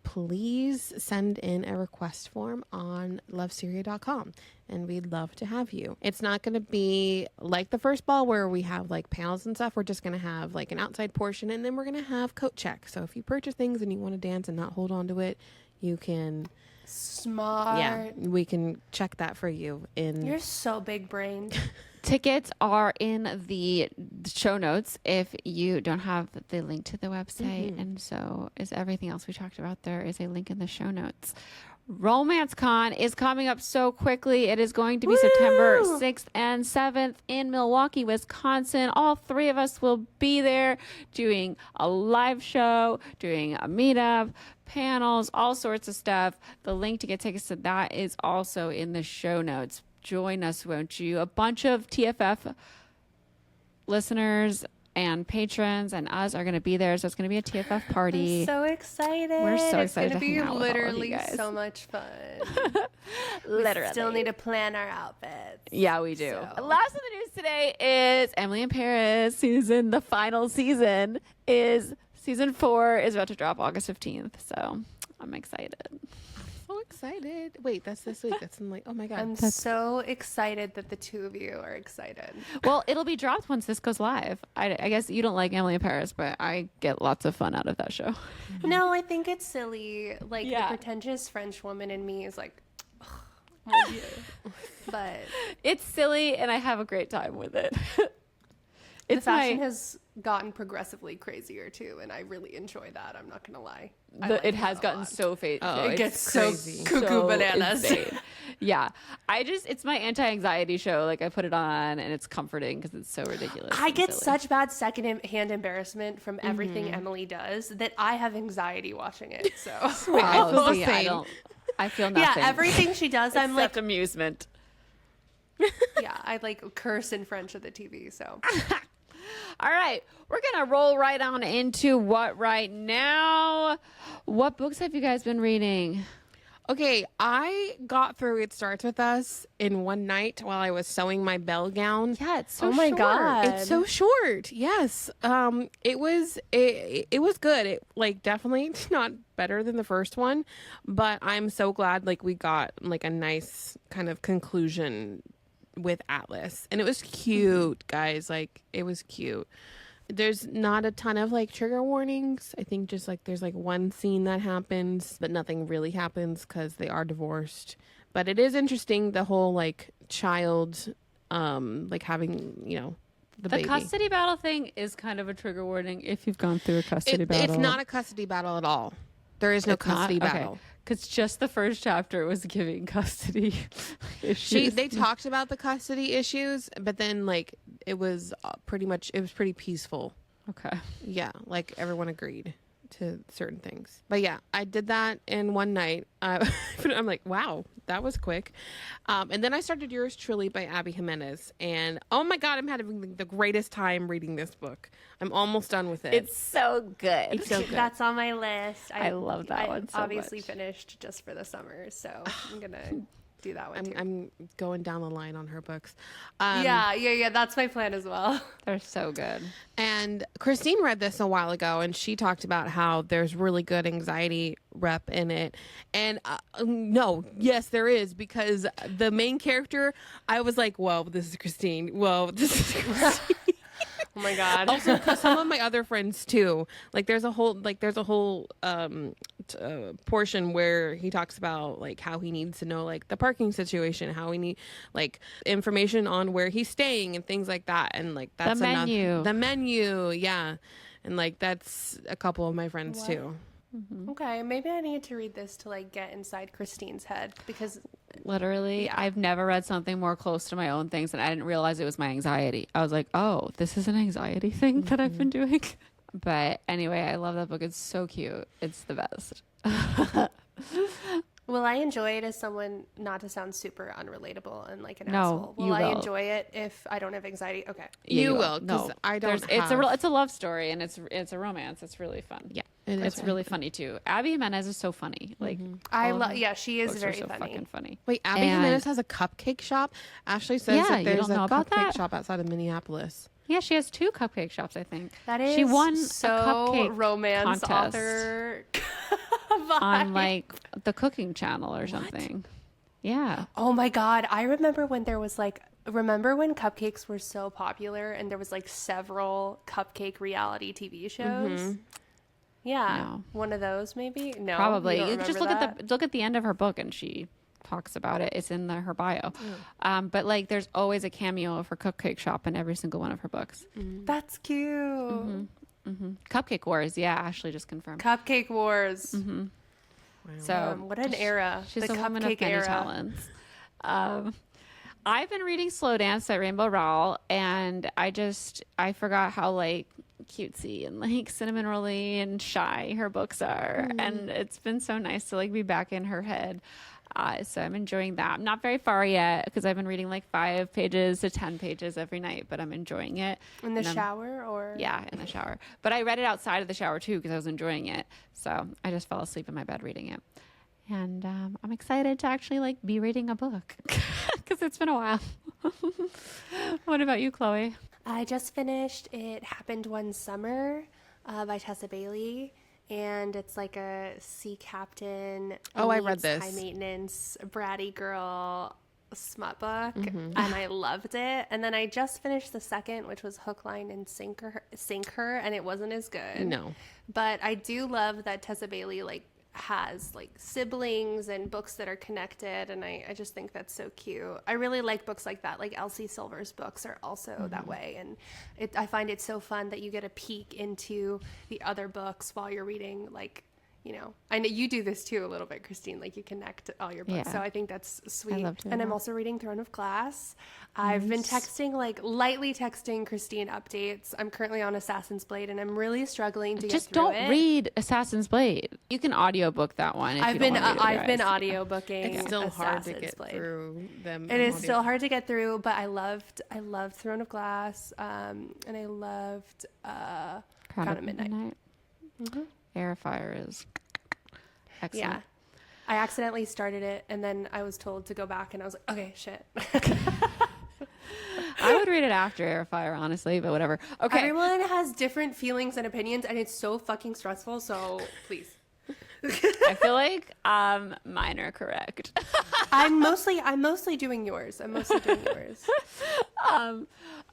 Speaker 2: please send in a request form on lovesyria.com, and we'd love to have you. It's not going to be like the first ball where we have like panels and stuff. We're just going to have like an outside portion, and then we're going to have coat check. So if you purchase things and you want to dance and not hold on to it, you can,
Speaker 3: Smart.
Speaker 2: yeah, we can check that for you.
Speaker 3: You're so big brained.
Speaker 1: Tickets are in the show notes if you don't have the link to the website. And so is everything else we talked about. There is a link in the show notes. Romance Con is coming up so quickly. It is going to be September 6th and 7th in Milwaukee, Wisconsin. All three of us will be there doing a live show, doing a meetup, panels, all sorts of stuff. The link to get tickets to that is also in the show notes. Join us, won't you? A bunch of TFF listeners and patrons and us are going to be there. So it's going to be a TFF party.
Speaker 3: I'm so excited.
Speaker 1: We're so excited
Speaker 3: It's
Speaker 1: to hang
Speaker 3: going
Speaker 1: out
Speaker 3: to
Speaker 1: with
Speaker 3: be
Speaker 1: all of you
Speaker 3: literally
Speaker 1: guys.
Speaker 3: so much fun.
Speaker 1: Literally.
Speaker 3: We still need to plan our outfits.
Speaker 1: Yeah, we do.
Speaker 3: So-
Speaker 1: Last of the news today is Emily in Paris the final season season 4 is about to drop August 15th. So I'm excited.
Speaker 2: so excited. Wait, that's this week. That's in like, oh my God.
Speaker 3: I'm so excited that the two of you are excited.
Speaker 1: Well, it'll be dropped once this goes live. I guess you don't like Emily in Paris, but I get lots of fun out of that show.
Speaker 3: No, I think it's silly. Like,
Speaker 1: Yeah.
Speaker 3: the pretentious French woman in me is like, ugh, Well, yeah. But
Speaker 1: It's silly, and I have a great time with it.
Speaker 3: the fashion has gotten progressively crazier too, and I really enjoy that. I'm not gonna lie.
Speaker 1: It has gotten so
Speaker 3: It
Speaker 1: it's
Speaker 3: gets
Speaker 2: crazy.
Speaker 3: so cuckoo bananas.
Speaker 1: insane. Yeah, it's my anti-anxiety show. Like I put it on, and it's comforting because it's so ridiculous.
Speaker 3: I
Speaker 1: and
Speaker 3: get
Speaker 1: silly.
Speaker 3: such bad second-hand embarrassment from everything Emily does that I have anxiety watching it. So
Speaker 2: I feel the
Speaker 1: see,
Speaker 2: same.
Speaker 1: I feel
Speaker 3: yeah,
Speaker 1: nothing.
Speaker 3: everything she does, I'm like,
Speaker 1: Except amusement.
Speaker 3: yeah, I like curse in French at the TV. So
Speaker 1: All right, we're gonna roll right on into what right now. What books have you guys been reading?
Speaker 2: Okay, I got through It Starts With Us in one night while I was sewing my bell gown.
Speaker 1: Yeah, it's so
Speaker 3: Oh my
Speaker 1: short.
Speaker 3: God.
Speaker 2: It's so short. Yes. It was good. It like definitely not better than the first one, but I'm so glad like we got like a nice kind of conclusion with Atlas. And it was cute, guys. Like it was cute. There's not a ton of like trigger warnings. I think just like there's like one scene that happens, but nothing really happens because they are divorced. But it is interesting the whole like child like having, you know, the baby.
Speaker 1: custody battle thing is kind of a trigger warning if you've gone through a custody battle.
Speaker 2: It's not a custody battle at all. There is no custody battle.
Speaker 1: Because just the first chapter was giving custody issues.
Speaker 2: They talked about the custody issues, but then like it was pretty peaceful.
Speaker 1: Okay.
Speaker 2: Yeah, like everyone agreed to certain things. But yeah, I did that in one night. I'm like, wow, that was quick. And then I started Yours Truly by Abby Jimenez. And oh my God, I'm having the greatest time reading this book. I'm almost done with it.
Speaker 1: It's so good.
Speaker 2: It's so good.
Speaker 3: that's on my list.
Speaker 1: I love that one so
Speaker 3: obviously
Speaker 1: much.
Speaker 3: finished just for the summer, so I'm gonna do that one too.
Speaker 2: I'm going down the line on her books.
Speaker 3: Yeah. That's my plan as well.
Speaker 1: They're so good.
Speaker 2: And Christine read this a while ago, and she talked about how there's really good anxiety rep in it. And no, yes, there is, because the main character, I was like, whoa, this is Christine. Whoa, this is Christine.
Speaker 3: Oh my God.
Speaker 2: Also, 'cause some of my other friends too. Like, there's a whole portion where he talks about like how he needs to know like the parking situation, how we need like information on where he's staying and things like that, and like that's
Speaker 1: The menu.
Speaker 2: the menu, yeah, and like that's a couple of my friends
Speaker 3: What?
Speaker 2: too.
Speaker 3: Okay, maybe I need to read this to like get inside Christine's head, because
Speaker 1: Literally, I've never read something more close to my own things, and I didn't realize it was my anxiety. I was like, oh, this is an anxiety thing that I've been doing. But anyway, I love that book. It's so cute. It's the best.
Speaker 3: will I enjoy it as someone, not to sound super unrelatable and like an
Speaker 1: No,
Speaker 3: asshole? Will
Speaker 1: you
Speaker 3: I
Speaker 1: will.
Speaker 3: enjoy it if I don't have anxiety? Okay.
Speaker 1: Yeah,
Speaker 2: You will, 'cause
Speaker 1: No,
Speaker 2: I don't
Speaker 1: It's a love story, and it's a romance. It's really fun.
Speaker 2: Yeah,
Speaker 1: It's really funny too. Abby Jimenez is so funny. Like
Speaker 3: I
Speaker 1: all
Speaker 3: love.
Speaker 1: her
Speaker 3: Yeah, she is
Speaker 1: books are
Speaker 3: very
Speaker 1: so
Speaker 3: funny.
Speaker 1: fucking funny.
Speaker 2: Wait, Abby
Speaker 1: And-
Speaker 2: Jimenez has a cupcake shop. Ashley says
Speaker 1: Yeah,
Speaker 2: that
Speaker 1: you
Speaker 2: there's
Speaker 1: don't know
Speaker 2: a
Speaker 1: about
Speaker 2: cupcake
Speaker 1: that?
Speaker 2: shop outside of Minneapolis.
Speaker 1: Yeah, she has 2 cupcake shops, I think.
Speaker 3: That is
Speaker 1: she won
Speaker 3: so
Speaker 1: a cupcake
Speaker 3: romance
Speaker 1: contest
Speaker 3: author
Speaker 1: on
Speaker 3: vibe.
Speaker 1: like the Cooking Channel or something. Yeah.
Speaker 3: Oh my God. I remember when there was like, remember when cupcakes were so popular and there was like several cupcake reality TV shows? Yeah.
Speaker 1: No.
Speaker 3: One of those maybe? No.
Speaker 1: Probably.
Speaker 3: You don't
Speaker 1: Just
Speaker 3: remember
Speaker 1: look at the end of her book, and she talks about it. It's in her bio. But like there's always a cameo of her cupcake shop in every single one of her books.
Speaker 3: that? That's cute.
Speaker 1: Cupcake Wars. Yeah, Ashley just confirmed.
Speaker 3: Cupcake Wars.
Speaker 1: So
Speaker 3: What an era.
Speaker 1: she's
Speaker 3: the
Speaker 1: a woman of
Speaker 3: cupcake
Speaker 1: many
Speaker 3: era.
Speaker 1: talents. I've been reading Slow Dance by Rainbow Rowell, and I forgot how like cutesy and like cinnamon rolly and shy her books are, and it's been so nice to like be back in her head. So I'm enjoying that. I'm not very far yet because I've been reading like 5 pages to 10 pages every night, but I'm enjoying it.
Speaker 3: In the
Speaker 1: And I'm-
Speaker 3: shower or?
Speaker 1: Yeah, in the shower. But I read it outside of the shower too because I was enjoying it. So I just fell asleep in my bed reading it. And I'm excited to actually like be reading a book because it's been a while. What about you, Chloe?
Speaker 3: I just finished It Happened One Summer by Tessa Bailey. And it's like a sea captain.
Speaker 2: Oh, I read
Speaker 3: meets
Speaker 2: this.
Speaker 3: High maintenance, bratty girl smut book. And I loved it. And then I just finished the second, which was Hook, Line, and Sink Her, and it wasn't as good.
Speaker 2: No.
Speaker 3: But I do love that Tessa Bailey, like, has like siblings and books that are connected, and I just think that's so cute. I really like books like that. Like Elsie Silver's books are also that way, and I find it so fun that you get a peek into the other books while you're reading. Like, you know, I know you do this too a little bit, Christine, like you connect all your books.
Speaker 1: Yeah.
Speaker 3: So I think that's sweet.
Speaker 1: love doing
Speaker 3: And I'm
Speaker 1: that.
Speaker 3: also reading Throne of Glass. I've been texting, like lightly texting Christine updates. I'm currently on Assassin's Blade, and I'm really struggling to
Speaker 1: Just
Speaker 3: get through
Speaker 1: don't
Speaker 3: it.
Speaker 1: read Assassin's Blade. You can audiobook that one. If
Speaker 3: I've
Speaker 1: you
Speaker 3: been
Speaker 1: don't wanna read it,
Speaker 3: I've been
Speaker 1: guys.
Speaker 3: audiobooking.
Speaker 2: It's still hard to
Speaker 3: Assassin's
Speaker 2: get
Speaker 3: Blade.
Speaker 2: through them.
Speaker 3: It is still hard to get through, but I loved Throne of Glass, and I loved
Speaker 1: Crown of Midnight. Air Fire is excellent.
Speaker 3: Yeah. I accidentally started it, and then I was told to go back, and I was like, okay, shit.
Speaker 1: I would read it after Air Fire, honestly, but whatever. Okay.
Speaker 3: Everyone has different feelings and opinions, and it's so fucking stressful, so please.
Speaker 1: I feel like mine are correct.
Speaker 3: I'm mostly doing yours.
Speaker 1: All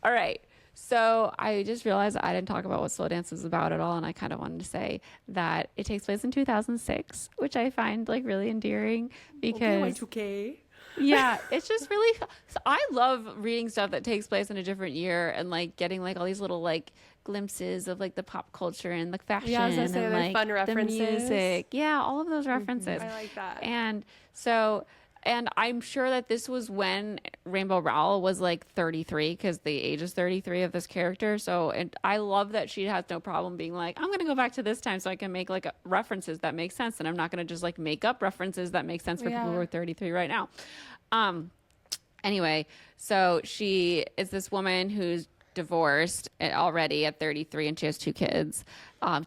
Speaker 1: right. So I just realized I didn't talk about what Slow Dance is about at all, and I kind of wanted to say that it takes place in 2006, which I find like really endearing because
Speaker 3: Y2K.
Speaker 1: yeah, it's just really. So I love reading stuff that takes place in a different year and like getting like all these little like glimpses of like the pop culture and the fashion
Speaker 3: Yeah, I was gonna say,
Speaker 1: and
Speaker 3: they're
Speaker 1: like
Speaker 3: fun
Speaker 1: the
Speaker 3: references.
Speaker 1: music. Yeah, all of those references.
Speaker 3: I like that.
Speaker 1: And so, and I'm sure that this was when Rainbow Rowell was like 33, because the age is 33 of this character. So, and I love that she has no problem being like, I'm going to go back to this time so I can make like references that make sense. And I'm not going to just like make up references that make sense for people who are 33 right now. Anyway, so she is this woman who's divorced already at 33, and she has two kids,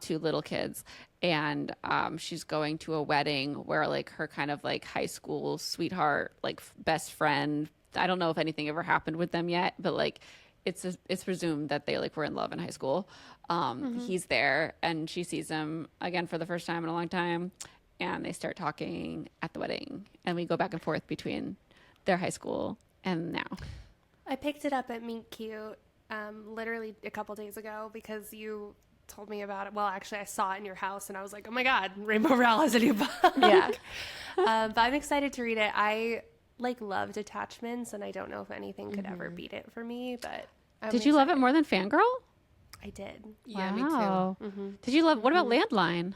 Speaker 1: two little kids. And she's going to a wedding where like her kind of like high school sweetheart, like best friend, I don't know if anything ever happened with them yet, but like it's presumed that they like were in love in high school. He's there, and she sees him again for the first time in a long time, and they start talking at the wedding, and we go back and forth between their high school and now.
Speaker 3: I picked it up at Meet Cute literally a couple days ago because you told me about it. Well, actually, I saw it in your house, and I was like, oh my God, Rainbow Rowell has a new book.
Speaker 1: Yeah.
Speaker 3: But I'm excited to read it. I like loved Attachments, and I don't know if anything could ever beat it for me, but
Speaker 1: Did you love it more than Fangirl?
Speaker 3: I did.
Speaker 2: Yeah,
Speaker 1: Wow.
Speaker 2: me too.
Speaker 1: Did you love, what about Landline?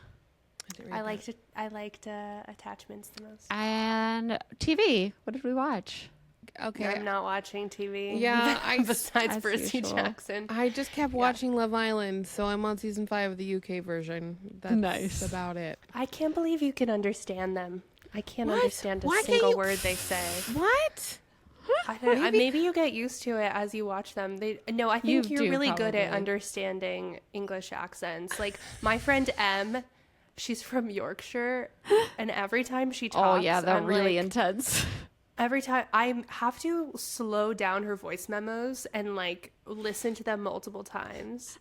Speaker 3: I liked Attachments the most.
Speaker 1: And TV, what did we watch?
Speaker 2: Okay.
Speaker 3: I'm not watching TV.
Speaker 2: Yeah,
Speaker 3: besides
Speaker 1: as
Speaker 3: Percy
Speaker 1: usual.
Speaker 3: Jackson.
Speaker 2: I just kept watching Love Island, so I'm on season 5 of the UK version. That's
Speaker 1: Nice.
Speaker 2: about it.
Speaker 3: I can't believe you can understand them. I can't
Speaker 2: What?
Speaker 3: understand a
Speaker 2: Why can't
Speaker 3: single
Speaker 2: you-
Speaker 3: word they say.
Speaker 2: What?
Speaker 3: I don't, maybe you get used to it as you watch them. I think
Speaker 1: You
Speaker 3: you're
Speaker 1: do,
Speaker 3: really good at
Speaker 1: probably.
Speaker 3: understanding English accents. Like my friend M, she's from Yorkshire, and every time she talks,
Speaker 1: Oh yeah, they're
Speaker 3: I'm
Speaker 1: really
Speaker 3: like,
Speaker 1: intense.
Speaker 3: every time I have to slow down her voice memos and like listen to them multiple times.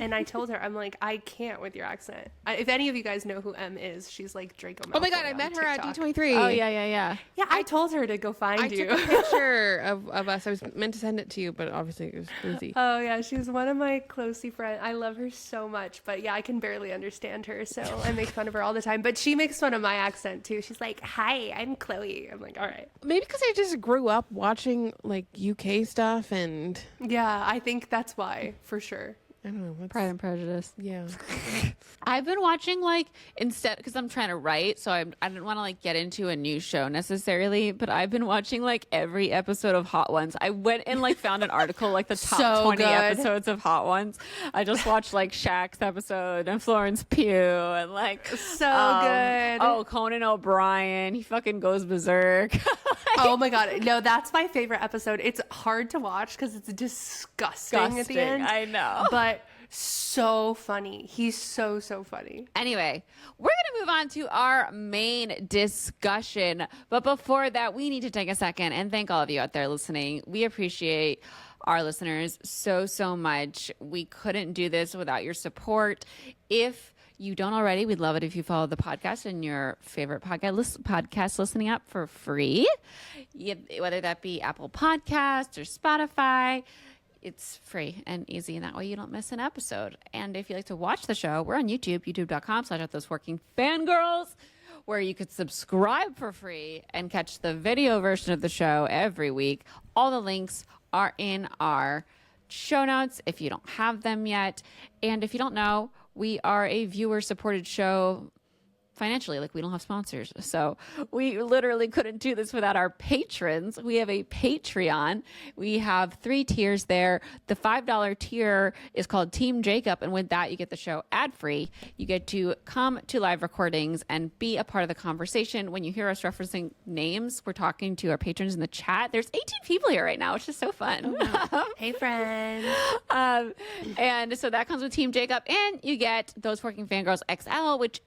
Speaker 3: And I told her, I'm like, I can't with your accent. If any of you guys know who M is, she's like Draco Malfoy.
Speaker 2: Oh my God, I
Speaker 3: on
Speaker 2: met her at
Speaker 3: TikTok.
Speaker 2: D23.
Speaker 1: Oh yeah.
Speaker 3: Yeah, I told her to go find
Speaker 2: I
Speaker 3: you.
Speaker 2: took a picture of us. I was meant to send it to you, but obviously it was busy.
Speaker 3: Oh yeah, she's one of my closey friends. I love her so much, but yeah, I can barely understand her, so I make fun of her all the time. But she makes fun of my accent too. She's like, "Hi, I'm Chloe." I'm like, "All right."
Speaker 2: Maybe because I just grew up watching like UK stuff, and
Speaker 3: Yeah, I think that's why, for sure.
Speaker 2: I don't know. What's,
Speaker 1: Pride and Prejudice.
Speaker 2: yeah.
Speaker 1: I've been watching like instead because I'm trying to write, so I didn't want to like get into a new show necessarily, but I've been watching like every episode of Hot Ones. I went and like found an article like the top
Speaker 3: So
Speaker 1: 20
Speaker 3: good.
Speaker 1: episodes of Hot Ones. I just watched like Shaq's episode and Florence Pugh and like
Speaker 3: So good.
Speaker 1: Oh, Conan O'Brien, he fucking goes berserk.
Speaker 3: Oh my god, no, that's my favorite episode. It's hard to watch because it's disgusting at the end.
Speaker 1: I know.
Speaker 3: But so funny. He's so funny.
Speaker 1: Anyway, we're going to move on to our main discussion. But before that, we need to take a second and thank all of you out there listening. We appreciate our listeners so much. We couldn't do this without your support. If you don't already, we'd love it if you follow the podcast in your favorite podcast listening app for free, whether that be Apple Podcasts or Spotify. It's free and easy, and that way you don't miss an episode. And if you like to watch the show, we're on YouTube, youtube.com/@those-working-fangirls, where you could subscribe for free and catch the video version of the show every week. All the links are in our show notes if you don't have them yet. And if you don't know, we are a viewer-supported show financially. Like, we don't have sponsors, so we literally couldn't do this without our patrons. We have a Patreon. We have 3 tiers there. The $5 tier is called Team Jacob, and with that you get the show ad-free. You get to come to live recordings and be a part of the conversation. When you hear us referencing names, we're talking to our patrons in the chat. There's 18 people here right now, which is so fun.
Speaker 3: Hey, friends.
Speaker 1: And so that comes with Team Jacob, and you get Those Working Fangirls XL, which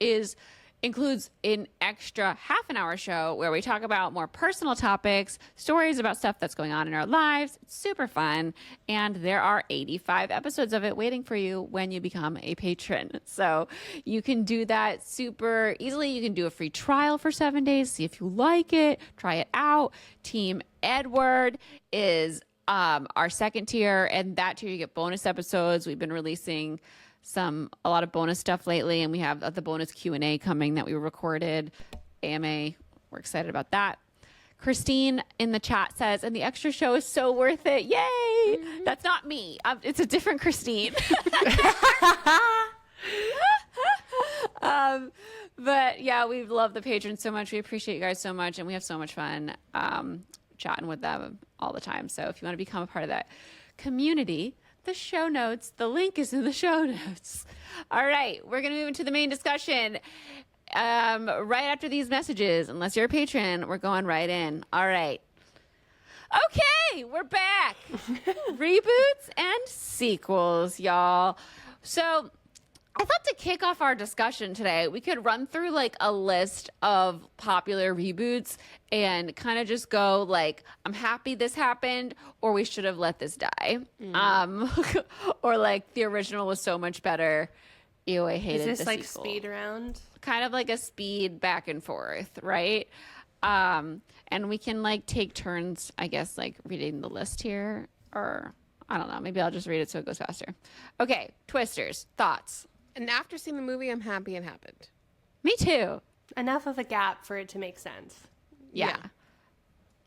Speaker 1: includes an extra half an hour show where we talk about more personal topics, stories about stuff that's going on in our lives. It's super fun. And there are 85 episodes of it waiting for you when you become a patron. So you can do that super easily. You can do a free trial for 7 days, see if you like it, try it out. Team Edward is our second tier, and that tier you get bonus episodes. We've been releasing a lot of bonus stuff lately, and we have the bonus Q&A coming that we recorded. AMA, we're excited about that. Christine in the chat says, and the extra show is so worth it. Yay! Mm-hmm. That's not me. It's a different Christine. But yeah, we love the patrons so much. We appreciate you guys so much, and we have so much fun chatting with them all the time. So if you want to become a part of that community, the show notes, the link is in the show notes. All right, we're going to move into the main discussion right after these messages. Unless you're a patron, we're going right in. All right. Okay, we're back. Reboots and sequels, y'all. So I thought to kick off our discussion today, we could run through like a list of popular reboots and kind of just go like, I'm happy this happened, or we should have let this die. Or like the original was so much better. Ew, I hated the
Speaker 3: Is this like
Speaker 1: sequel.
Speaker 3: speed round?
Speaker 1: Kind of like a speed back and forth, right? And we can like take turns, I guess, like reading the list here, or I don't know, maybe I'll just read it so it goes faster. Okay, Twisters, thoughts?
Speaker 2: And after seeing the movie, I'm happy it happened.
Speaker 1: Me too.
Speaker 3: Enough of a gap for it to make sense.
Speaker 1: Yeah.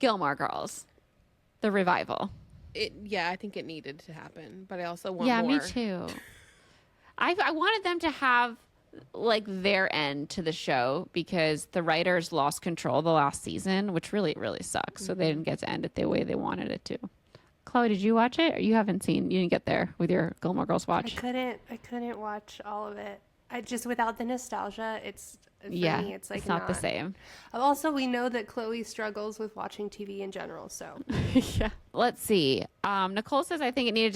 Speaker 1: Gilmore Girls, the revival.
Speaker 2: I think it needed to happen, but I also want more.
Speaker 1: Yeah, me too. I wanted them to have like their end to the show because the writers lost control the last season, which really, really sucks. So they didn't get to end it the way they wanted it to. Chloe, did you watch it? Or you didn't get there with your Gilmore Girls watch?
Speaker 3: I couldn't watch all of it. I just, without the nostalgia, for me, it's like
Speaker 1: it's not the same.
Speaker 3: Also, we know that Chloe struggles with watching TV in general, so.
Speaker 1: Yeah. Let's see. Nicole says, I think it needed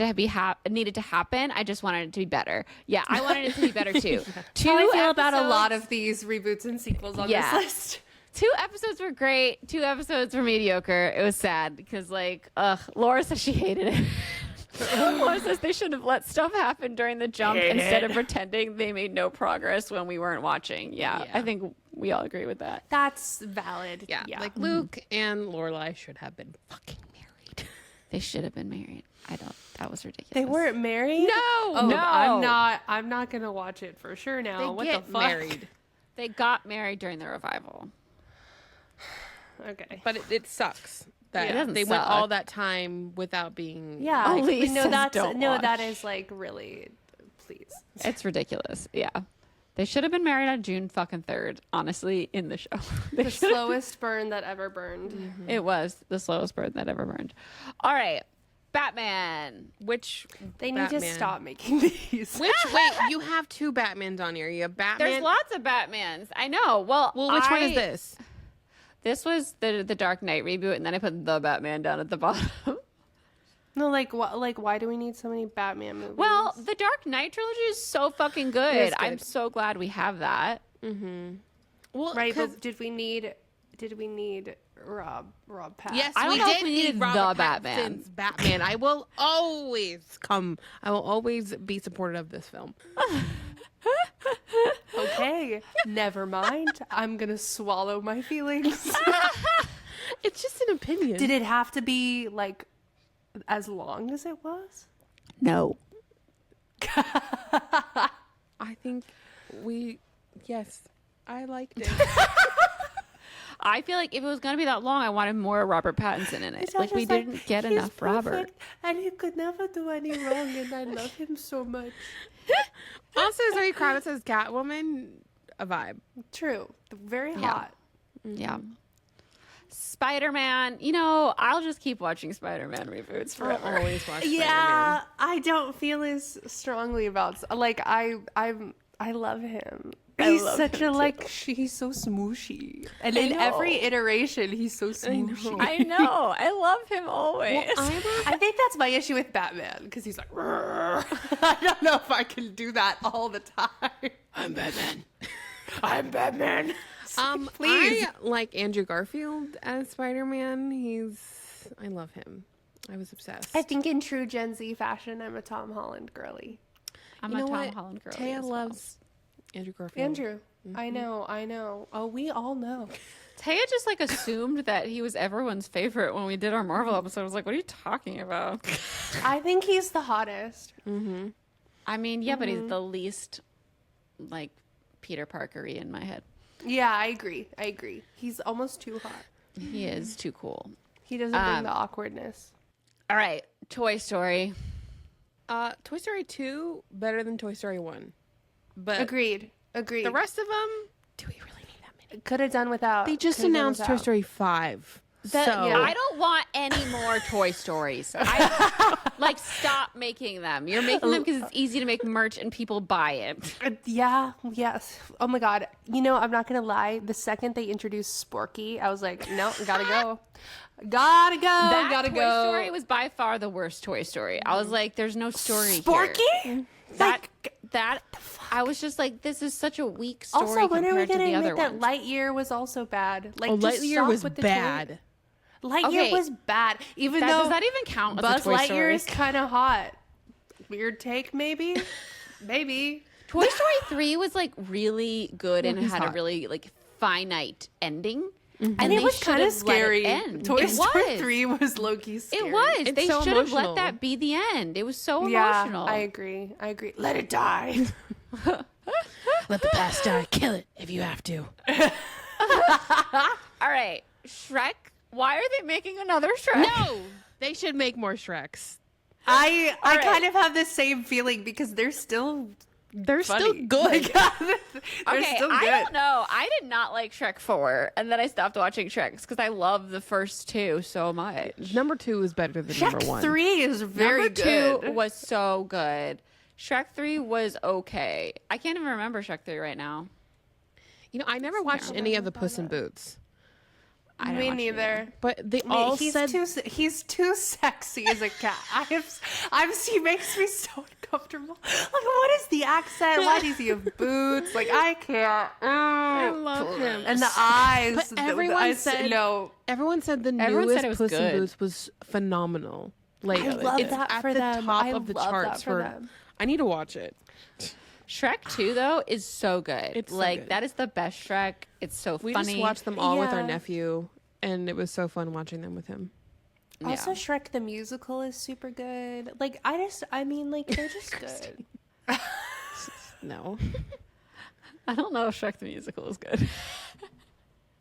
Speaker 1: to happen. I just wanted it to be better. Yeah, I wanted it to be better too.
Speaker 3: How I feel about a lot of these reboots and sequels on this list.
Speaker 1: 2 episodes were great. 2 episodes were mediocre. It was sad because, like, Laura says she hated it. Laura says they should have let stuff happen during the jump instead of pretending they made no progress when we weren't watching. Yeah, I think we all agree with that.
Speaker 3: That's valid.
Speaker 2: Yeah. Like Luke and Lorelai should have been fucking married.
Speaker 1: They should have been married. That was ridiculous.
Speaker 3: They weren't married?
Speaker 2: No.
Speaker 3: No. I'm not going to watch it for sure now. What the fuck?
Speaker 2: Married.
Speaker 1: They got married during the revival.
Speaker 3: Okay.
Speaker 2: But it sucks that
Speaker 1: they
Speaker 2: went all that time without being.
Speaker 3: Yeah.
Speaker 1: Elise
Speaker 3: no,
Speaker 1: says
Speaker 3: that's
Speaker 1: don't
Speaker 3: no,
Speaker 1: watch.
Speaker 3: that is like really, please.
Speaker 1: It's ridiculous. Yeah. They should have been married on June fucking 3rd, honestly, in the show.
Speaker 3: The slowest burn that ever burned.
Speaker 1: Mm-hmm. It was the slowest burn that ever burned. All right. Batman.
Speaker 2: Which
Speaker 3: They need to stop making these.
Speaker 2: Wait, you have 2 Batmans on here. You have Batman.
Speaker 1: There's lots of Batmans. I know. Well,
Speaker 2: which one is this?
Speaker 1: This was the Dark Knight reboot, and then I put the Batman down at the bottom.
Speaker 3: No, why do we need so many Batman movies?
Speaker 1: Well, the Dark Knight trilogy is so fucking good.
Speaker 3: It is good.
Speaker 1: I'm so glad we have that.
Speaker 2: Mm-hmm. Well,
Speaker 3: right, but did we need Rob Pattinson?
Speaker 2: Yes,
Speaker 1: I don't know if we needed
Speaker 2: Robert
Speaker 1: the Batman.
Speaker 2: Pattinson's Batman. I will always be supportive of this film.
Speaker 3: Okay, never mind. I'm gonna swallow my feelings.
Speaker 2: It's just an opinion.
Speaker 3: Did it have to be like as long as it was?
Speaker 1: No.
Speaker 2: I think yes, I liked it.
Speaker 1: I feel like if it was going to be that long, I wanted more Robert Pattinson in it. Like, we didn't get
Speaker 3: "He's
Speaker 1: enough Robert.
Speaker 3: perfect, and he could never do any wrong, and I love him so much."
Speaker 2: Also, Zoe Kravitz as Catwoman, a vibe.
Speaker 3: True. Very
Speaker 1: Yeah.
Speaker 3: hot.
Speaker 1: Yeah. Spider-Man, you know, I'll just keep watching Spider-Man reboots
Speaker 2: I'll
Speaker 1: forever.
Speaker 2: always watch
Speaker 3: Yeah, I don't feel as strongly about like I love him.
Speaker 1: I
Speaker 3: He's
Speaker 1: love
Speaker 3: such
Speaker 1: him
Speaker 3: a
Speaker 1: too.
Speaker 3: like he's so smooshy, and
Speaker 1: I
Speaker 3: in every
Speaker 1: know.
Speaker 3: iteration he's so smooshy.
Speaker 1: I know. I love him always.
Speaker 3: I think that's my issue with Batman because he's like, "Rrr." I don't know if I can do that all the time.
Speaker 2: I'm Batman.
Speaker 3: I'm Batman.
Speaker 2: Please. I like Andrew Garfield as Spider-Man. I love him. I was obsessed.
Speaker 3: I think in true Gen Z fashion, I'm a Tom Holland girly.
Speaker 1: I'm
Speaker 2: You
Speaker 1: a
Speaker 2: know
Speaker 1: Tom
Speaker 2: what?
Speaker 1: Holland girl.
Speaker 2: Taya loves Andrew Garfield.
Speaker 3: Andrew, I know. Oh, we all know.
Speaker 1: Taya just like assumed that he was everyone's favorite when we did our Marvel episode. I was like, what are you talking about?
Speaker 3: I think he's the hottest.
Speaker 1: I mean, yeah, but he's the least like Peter Parker-y in my head.
Speaker 3: Yeah, I agree. He's almost too hot.
Speaker 1: He is too cool.
Speaker 3: He doesn't bring the awkwardness.
Speaker 1: All right, Toy Story.
Speaker 2: Toy Story 2 better than Toy Story 1. But
Speaker 3: Agreed.
Speaker 2: the rest of them, do we really need that many?
Speaker 3: Could have done without.
Speaker 2: They just
Speaker 3: Could've done
Speaker 2: announced Toy
Speaker 3: without.
Speaker 2: Story 5.
Speaker 1: Yeah.
Speaker 2: So
Speaker 1: I don't want any more Toy Stories. Like, stop making them. You're making them because it's easy to make merch and people buy it.
Speaker 3: Yeah. Yes. Oh my God. You know, I'm not gonna lie. The second they introduced Sporky, I was like, no, gotta go. Gotta go.
Speaker 1: That
Speaker 3: gotta
Speaker 1: Toy
Speaker 3: go.
Speaker 1: Story was by far the worst Toy Story. I was like, there's no story
Speaker 3: Sporky?
Speaker 1: here. That I was just like, this is such a weak story
Speaker 3: Also, when are we
Speaker 1: compared to
Speaker 3: gonna
Speaker 1: the other
Speaker 3: admit that
Speaker 1: ones.
Speaker 3: Lightyear was also bad? Like,
Speaker 2: Oh,
Speaker 3: just
Speaker 2: Lightyear
Speaker 3: stop
Speaker 2: was
Speaker 3: with the
Speaker 2: bad.
Speaker 3: toy. Lightyear
Speaker 1: Okay.
Speaker 3: was bad. Even
Speaker 1: That,
Speaker 3: though
Speaker 1: does that even count as
Speaker 3: Buzz
Speaker 1: a Toy
Speaker 3: Lightyear
Speaker 1: Story?
Speaker 3: is kind of hot. Weird take, maybe. Maybe.
Speaker 1: Toy Story 3 was like really good and
Speaker 2: he's
Speaker 1: had a
Speaker 2: hot.
Speaker 1: really like finite ending.
Speaker 3: And
Speaker 1: they
Speaker 3: it was
Speaker 1: should
Speaker 3: kind of
Speaker 1: have let it
Speaker 3: scary.
Speaker 1: end.
Speaker 3: Toy
Speaker 1: It
Speaker 3: Story
Speaker 1: was.
Speaker 3: 3 was low-key scary.
Speaker 1: It was.
Speaker 2: It's
Speaker 1: They
Speaker 2: so
Speaker 1: should have
Speaker 2: emotional.
Speaker 1: let that be the end. It was so
Speaker 3: Yeah,
Speaker 1: emotional.
Speaker 3: I agree. Let it die.
Speaker 2: Let the past die. Kill it if you have to.
Speaker 1: All right, Shrek. Why are they making another Shrek?
Speaker 2: No, they should make more Shreks.
Speaker 3: I
Speaker 1: right.
Speaker 3: kind of have the same feeling because they're still
Speaker 2: They're
Speaker 3: funny.
Speaker 2: still good.
Speaker 3: they're
Speaker 1: Okay,
Speaker 3: still
Speaker 1: I
Speaker 3: good.
Speaker 1: don't know. I did not like Shrek 4, and then I stopped watching Shreks because I love the first two so much.
Speaker 2: Number 2 is better than number
Speaker 3: Shrek
Speaker 2: 1.
Speaker 3: 3 is very
Speaker 1: Number
Speaker 3: good.
Speaker 1: 2 was so good. Shrek 3 was okay. I can't even remember Shrek 3 right now.
Speaker 2: You know, I never watched any of the Puss in Boots,
Speaker 1: I didn't
Speaker 3: Me
Speaker 1: watch it either.
Speaker 3: neither.
Speaker 2: but they all
Speaker 3: he's
Speaker 2: said
Speaker 3: he's too sexy as a cat. He makes me so uncomfortable. Like, what is the accent? Why does he have boots? Like, I can't.
Speaker 2: I love him.
Speaker 3: And the eyes.
Speaker 2: But
Speaker 3: the
Speaker 2: everyone
Speaker 3: eyes,
Speaker 2: said-
Speaker 3: no.
Speaker 2: Everyone said the
Speaker 1: Everyone
Speaker 2: newest
Speaker 1: said it was
Speaker 2: Puss in
Speaker 1: good.
Speaker 2: Boots was phenomenal. Like
Speaker 3: I love
Speaker 2: it's
Speaker 3: that
Speaker 2: at
Speaker 3: for
Speaker 2: the
Speaker 3: them.
Speaker 2: top
Speaker 3: I
Speaker 2: of the
Speaker 3: love that
Speaker 2: charts
Speaker 3: for them.
Speaker 2: I need to watch it.
Speaker 1: Shrek 2, though, is so good.
Speaker 2: It's so
Speaker 1: like,
Speaker 2: good.
Speaker 1: that is the best Shrek. It's so
Speaker 2: We
Speaker 1: funny.
Speaker 2: just watched them all with our
Speaker 3: Yeah.
Speaker 2: nephew, and it was so fun watching them with him.
Speaker 3: Also,
Speaker 1: Yeah.
Speaker 3: Shrek the musical is super good. Like, I mean, like, they're just good.
Speaker 2: No,
Speaker 1: I don't know if Shrek the Musical is good.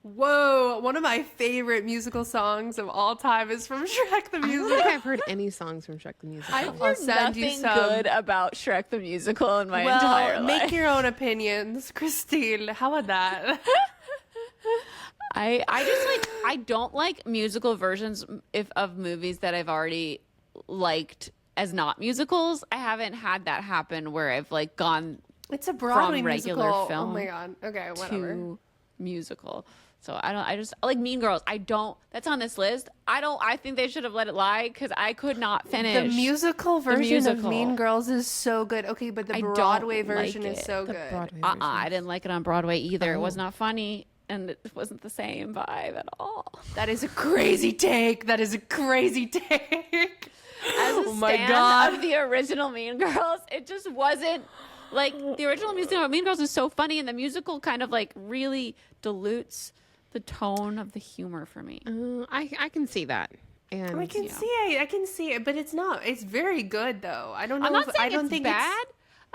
Speaker 3: Whoa, one of my favorite musical songs of all time is from Shrek the
Speaker 2: I don't
Speaker 3: musical.
Speaker 2: think I've heard any songs from Shrek the Musical.
Speaker 1: I've
Speaker 3: I'll
Speaker 1: heard
Speaker 3: send you
Speaker 1: nothing
Speaker 3: some.
Speaker 1: good about Shrek the Musical in my entire
Speaker 3: Well,
Speaker 1: life.
Speaker 3: make your own opinions, Christine. How about that?
Speaker 1: I just like, I don't like musical versions of movies that I've already liked as not musicals. I haven't had that happen where I've like gone
Speaker 3: It's a Broadway
Speaker 1: regular
Speaker 3: musical.
Speaker 1: film
Speaker 3: Oh my god. Okay, whatever.
Speaker 1: to musical. So I just like Mean Girls. That's on this list. I think they should have let it lie because I could not finish.
Speaker 3: The musical version of
Speaker 1: musical.
Speaker 3: Mean Girls is so good. Okay, but the
Speaker 1: I don't
Speaker 3: Broadway
Speaker 1: like
Speaker 3: version is
Speaker 1: it.
Speaker 3: so
Speaker 2: The
Speaker 3: good.
Speaker 2: Broadway
Speaker 1: I
Speaker 2: versions.
Speaker 1: didn't like it on Broadway either. It was not funny. And it wasn't the same vibe at all.
Speaker 3: That is a crazy take. That is a crazy take.
Speaker 1: As a
Speaker 3: Oh my
Speaker 1: stan
Speaker 3: God.
Speaker 1: of the original Mean Girls, it just wasn't like the original musical. Mean Girls is so funny, and the musical kind of like really dilutes the tone of the humor for me.
Speaker 2: I can see that. And
Speaker 3: I can see it. I can see it, but it's not. It's very good though. I don't know.
Speaker 1: I'm not
Speaker 3: if,
Speaker 1: saying
Speaker 3: I don't
Speaker 1: it's
Speaker 3: think
Speaker 1: bad.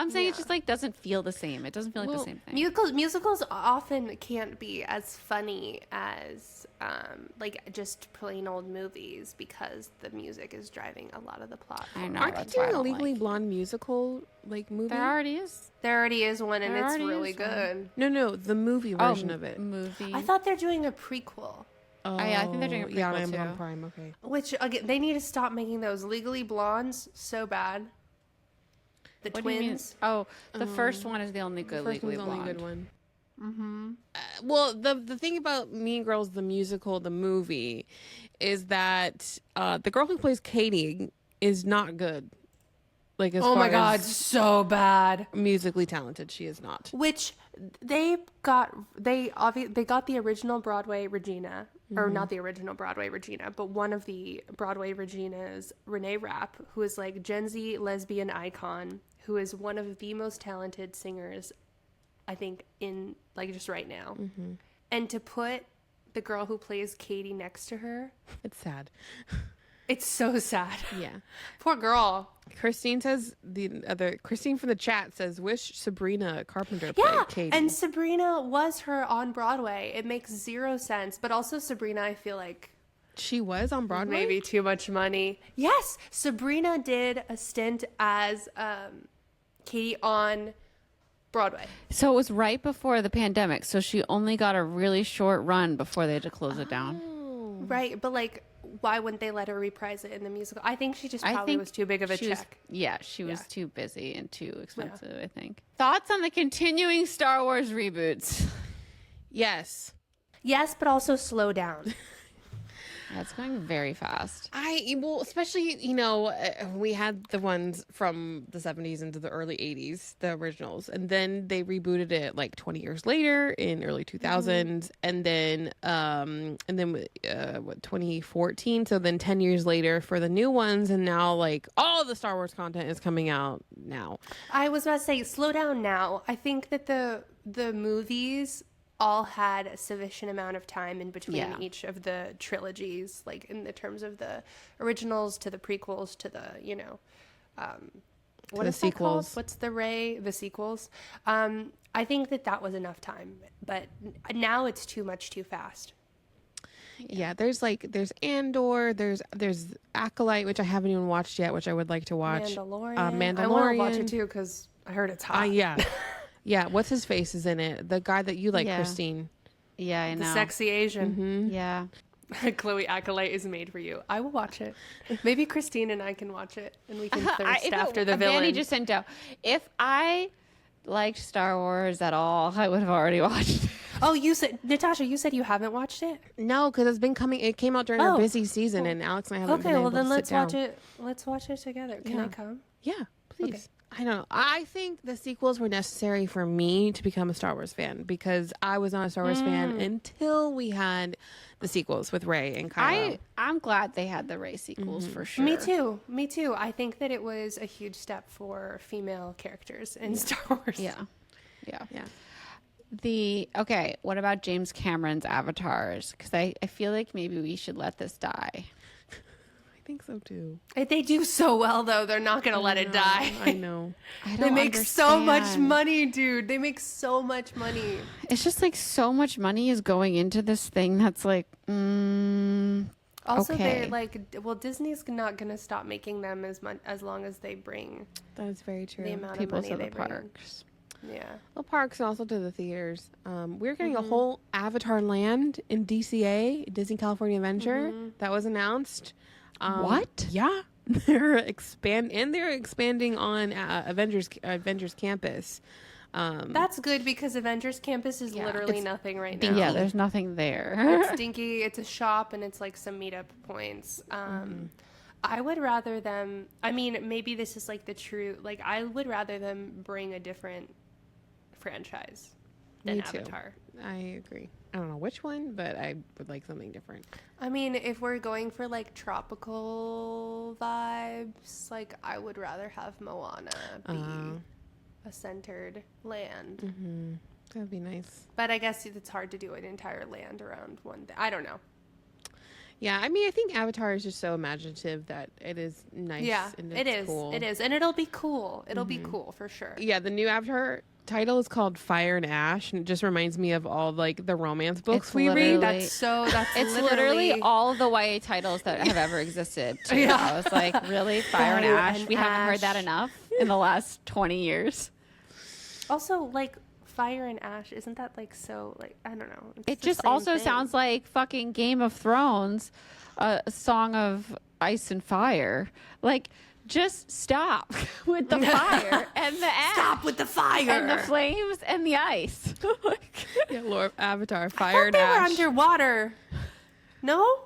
Speaker 1: I'm saying it
Speaker 3: Yeah.
Speaker 1: just like doesn't feel the same. It doesn't feel like the same thing.
Speaker 3: Musicals often can't be as funny as like just plain old movies because the music is driving a lot of the plot.
Speaker 1: I know.
Speaker 2: aren't they
Speaker 1: That's why I
Speaker 2: doing a
Speaker 1: don't
Speaker 2: Legally
Speaker 1: like.
Speaker 2: Blonde musical like movie?
Speaker 1: There already is.
Speaker 3: There already is one, and
Speaker 1: There
Speaker 3: it's
Speaker 1: already
Speaker 3: really
Speaker 1: is one.
Speaker 3: good.
Speaker 2: No, the movie version of it.
Speaker 1: Movie.
Speaker 3: I thought they're doing a prequel.
Speaker 2: Oh,
Speaker 1: yeah, I think they're doing a
Speaker 2: yeah, on
Speaker 1: prequel,
Speaker 2: Amazon
Speaker 1: too.
Speaker 2: Prime. Okay.
Speaker 3: Which again, they need to stop making those Legally Blondes so bad. The
Speaker 1: What do you mean?
Speaker 3: twins.
Speaker 1: Oh, the first one is the only good
Speaker 2: First
Speaker 1: Legally
Speaker 2: one's the only
Speaker 1: Blonde.
Speaker 2: good one. Mm-hmm. Well, the thing about Mean Girls, the musical, the movie, is that the girl who plays Katie is not good. Like, as
Speaker 3: Oh
Speaker 2: far
Speaker 3: my god,
Speaker 2: as
Speaker 3: so bad.
Speaker 2: musically talented, she is not.
Speaker 3: Which they got the original Broadway Regina, or not the original Broadway Regina, but one of the Broadway Reginas, Renee Rapp, who is like Gen Z lesbian icon, who is one of the most talented singers, I think, in like just right now. And to put the girl who plays Katie next to her,
Speaker 2: It's sad.
Speaker 3: it's so sad.
Speaker 2: Yeah.
Speaker 3: Poor girl.
Speaker 2: Christine says Christine from the chat says, "Wish Sabrina Carpenter played
Speaker 3: Yeah,
Speaker 2: Katie."
Speaker 3: and Sabrina was her on Broadway. It makes zero sense, but also Sabrina, I feel like
Speaker 2: she was on Broadway.
Speaker 3: maybe too much money. Yes, Sabrina did a stint as Katie on Broadway.
Speaker 1: So it was right before the pandemic. So she only got a really short run before they had to close it down.
Speaker 3: Right, but like, why wouldn't they let her reprise it in the musical? I think she just
Speaker 1: I
Speaker 3: probably
Speaker 1: think
Speaker 3: was too big of a
Speaker 1: she was-
Speaker 3: check.
Speaker 1: she was
Speaker 3: Yeah.
Speaker 1: too busy and too expensive, I think. Thoughts on the continuing Star Wars reboots?
Speaker 2: Yes.
Speaker 3: Yes, but also slow down.
Speaker 1: That's going very fast.
Speaker 2: Well, especially, we had the ones from the 70s into the early 80s, the originals, and then they rebooted it like 20 years later in early 2000s, and then 2014, so then 10 years later for the new ones, and now like all the Star Wars content is coming out now.
Speaker 3: I was about to say, slow down now. I think that the movies all had a sufficient amount of time in between
Speaker 1: Yeah.
Speaker 3: each of the trilogies, like in the terms of the originals to the prequels to the, what
Speaker 2: the
Speaker 3: is that called?
Speaker 2: sequels.
Speaker 3: What's the sequels? I think that was enough time, but now it's too much too fast.
Speaker 2: Yeah, there's Andor, there's Acolyte, which I haven't even watched yet, which I would like to watch.
Speaker 3: Mandalorian. I want to watch it too because I heard it's hot.
Speaker 2: Yeah. Yeah, what's his face is in it? The guy that you like,
Speaker 1: Yeah.
Speaker 2: Christine.
Speaker 1: Yeah, I know.
Speaker 3: The sexy Asian.
Speaker 1: Yeah.
Speaker 3: Chloe Acolyte is made for you. I will watch it. Maybe Christine and I can watch it and we can thirst after the villain.
Speaker 1: Vanny just sent out. If I liked Star Wars at all, I would have already watched it.
Speaker 3: Oh, Natasha, you said you haven't watched it?
Speaker 2: No, because it's been coming. It came out during our
Speaker 3: Oh.
Speaker 2: busy season, and Alex and I haven't been able to sit down.
Speaker 3: watch it. Let's watch it together. Can I
Speaker 2: Yeah.
Speaker 3: come?
Speaker 2: Yeah, please.
Speaker 3: Okay.
Speaker 2: I don't know. I think the sequels were necessary for me to become a Star Wars fan because I was not a Star Wars fan until we had the sequels with Rey and Kylo.
Speaker 1: I'm glad they had the Rey sequels for sure.
Speaker 3: Me too. Me too. I think that it was a huge step for female characters in Star Wars.
Speaker 1: Yeah. Yeah.
Speaker 2: Yeah.
Speaker 1: Okay, what about James Cameron's avatars? Because I feel like maybe we should let this die.
Speaker 2: I think so too.
Speaker 3: They do so well, though. They're not going to let it die.
Speaker 2: I know.
Speaker 1: I
Speaker 3: They
Speaker 1: don't
Speaker 3: make so much
Speaker 1: understand.
Speaker 3: money, dude. They make so much money.
Speaker 1: It's just like so much money is going into this thing that's like,
Speaker 3: Also,
Speaker 1: okay.
Speaker 3: they're like, well, Disney's not going to stop making them as long as they bring
Speaker 2: That is very true.
Speaker 3: the amount
Speaker 1: people
Speaker 3: of money
Speaker 1: to the
Speaker 3: they bring.
Speaker 1: parks.
Speaker 3: Yeah.
Speaker 2: Well, parks and also to the theaters. We're getting a whole Avatar land in DCA, Disney California Adventure, that was announced.
Speaker 1: What?
Speaker 2: Yeah, they're expanding on Avengers Campus.
Speaker 3: That's good because Avengers Campus is literally
Speaker 2: It's
Speaker 3: nothing right now.
Speaker 1: Yeah, there's nothing there.
Speaker 3: It's stinky. It's a shop and it's like some meetup points. I would rather them, I mean, maybe this is like the true, like I would rather them bring a different franchise than
Speaker 2: Me too.
Speaker 3: Avatar.
Speaker 2: I agree. I don't know which one, but I would like something different.
Speaker 3: I mean, if we're going for like tropical vibes, like I would rather have Moana be a centered land.
Speaker 2: That would be nice.
Speaker 3: But I guess it's hard to do an entire land around one thing. I don't know.
Speaker 2: Yeah, I mean, I think Avatar is just so imaginative that it is nice.
Speaker 3: Yeah,
Speaker 2: and
Speaker 3: it
Speaker 2: it's
Speaker 3: is.
Speaker 2: cool.
Speaker 3: It is. And it'll be cool. It'll be cool for sure.
Speaker 2: Yeah, the new Avatar title is called Fire and Ash, and it just reminds me of all like the romance books
Speaker 1: It's
Speaker 2: we
Speaker 1: literally-
Speaker 2: read.
Speaker 3: That's
Speaker 1: It's literally all the YA titles that have ever existed. Too.
Speaker 3: Yeah.
Speaker 1: I was like, really? Fire and
Speaker 3: Fire
Speaker 1: Ash?
Speaker 3: and
Speaker 1: We haven't heard that
Speaker 3: Ash.
Speaker 1: enough in the last 20 years.
Speaker 3: Also, like, Fire and Ash, isn't that like so, like, I don't know. It's
Speaker 1: It
Speaker 3: the
Speaker 1: just
Speaker 3: same
Speaker 1: also
Speaker 3: thing.
Speaker 1: sounds like fucking Game of Thrones, a song of ice and fire. Like, just stop with the fire and the ash.
Speaker 3: Stop with the fire!
Speaker 1: And the flames and the ice.
Speaker 2: Yeah, Lord Avatar,
Speaker 3: I
Speaker 2: Fire
Speaker 3: thought
Speaker 2: and
Speaker 3: they were
Speaker 2: Ash.
Speaker 3: underwater. No?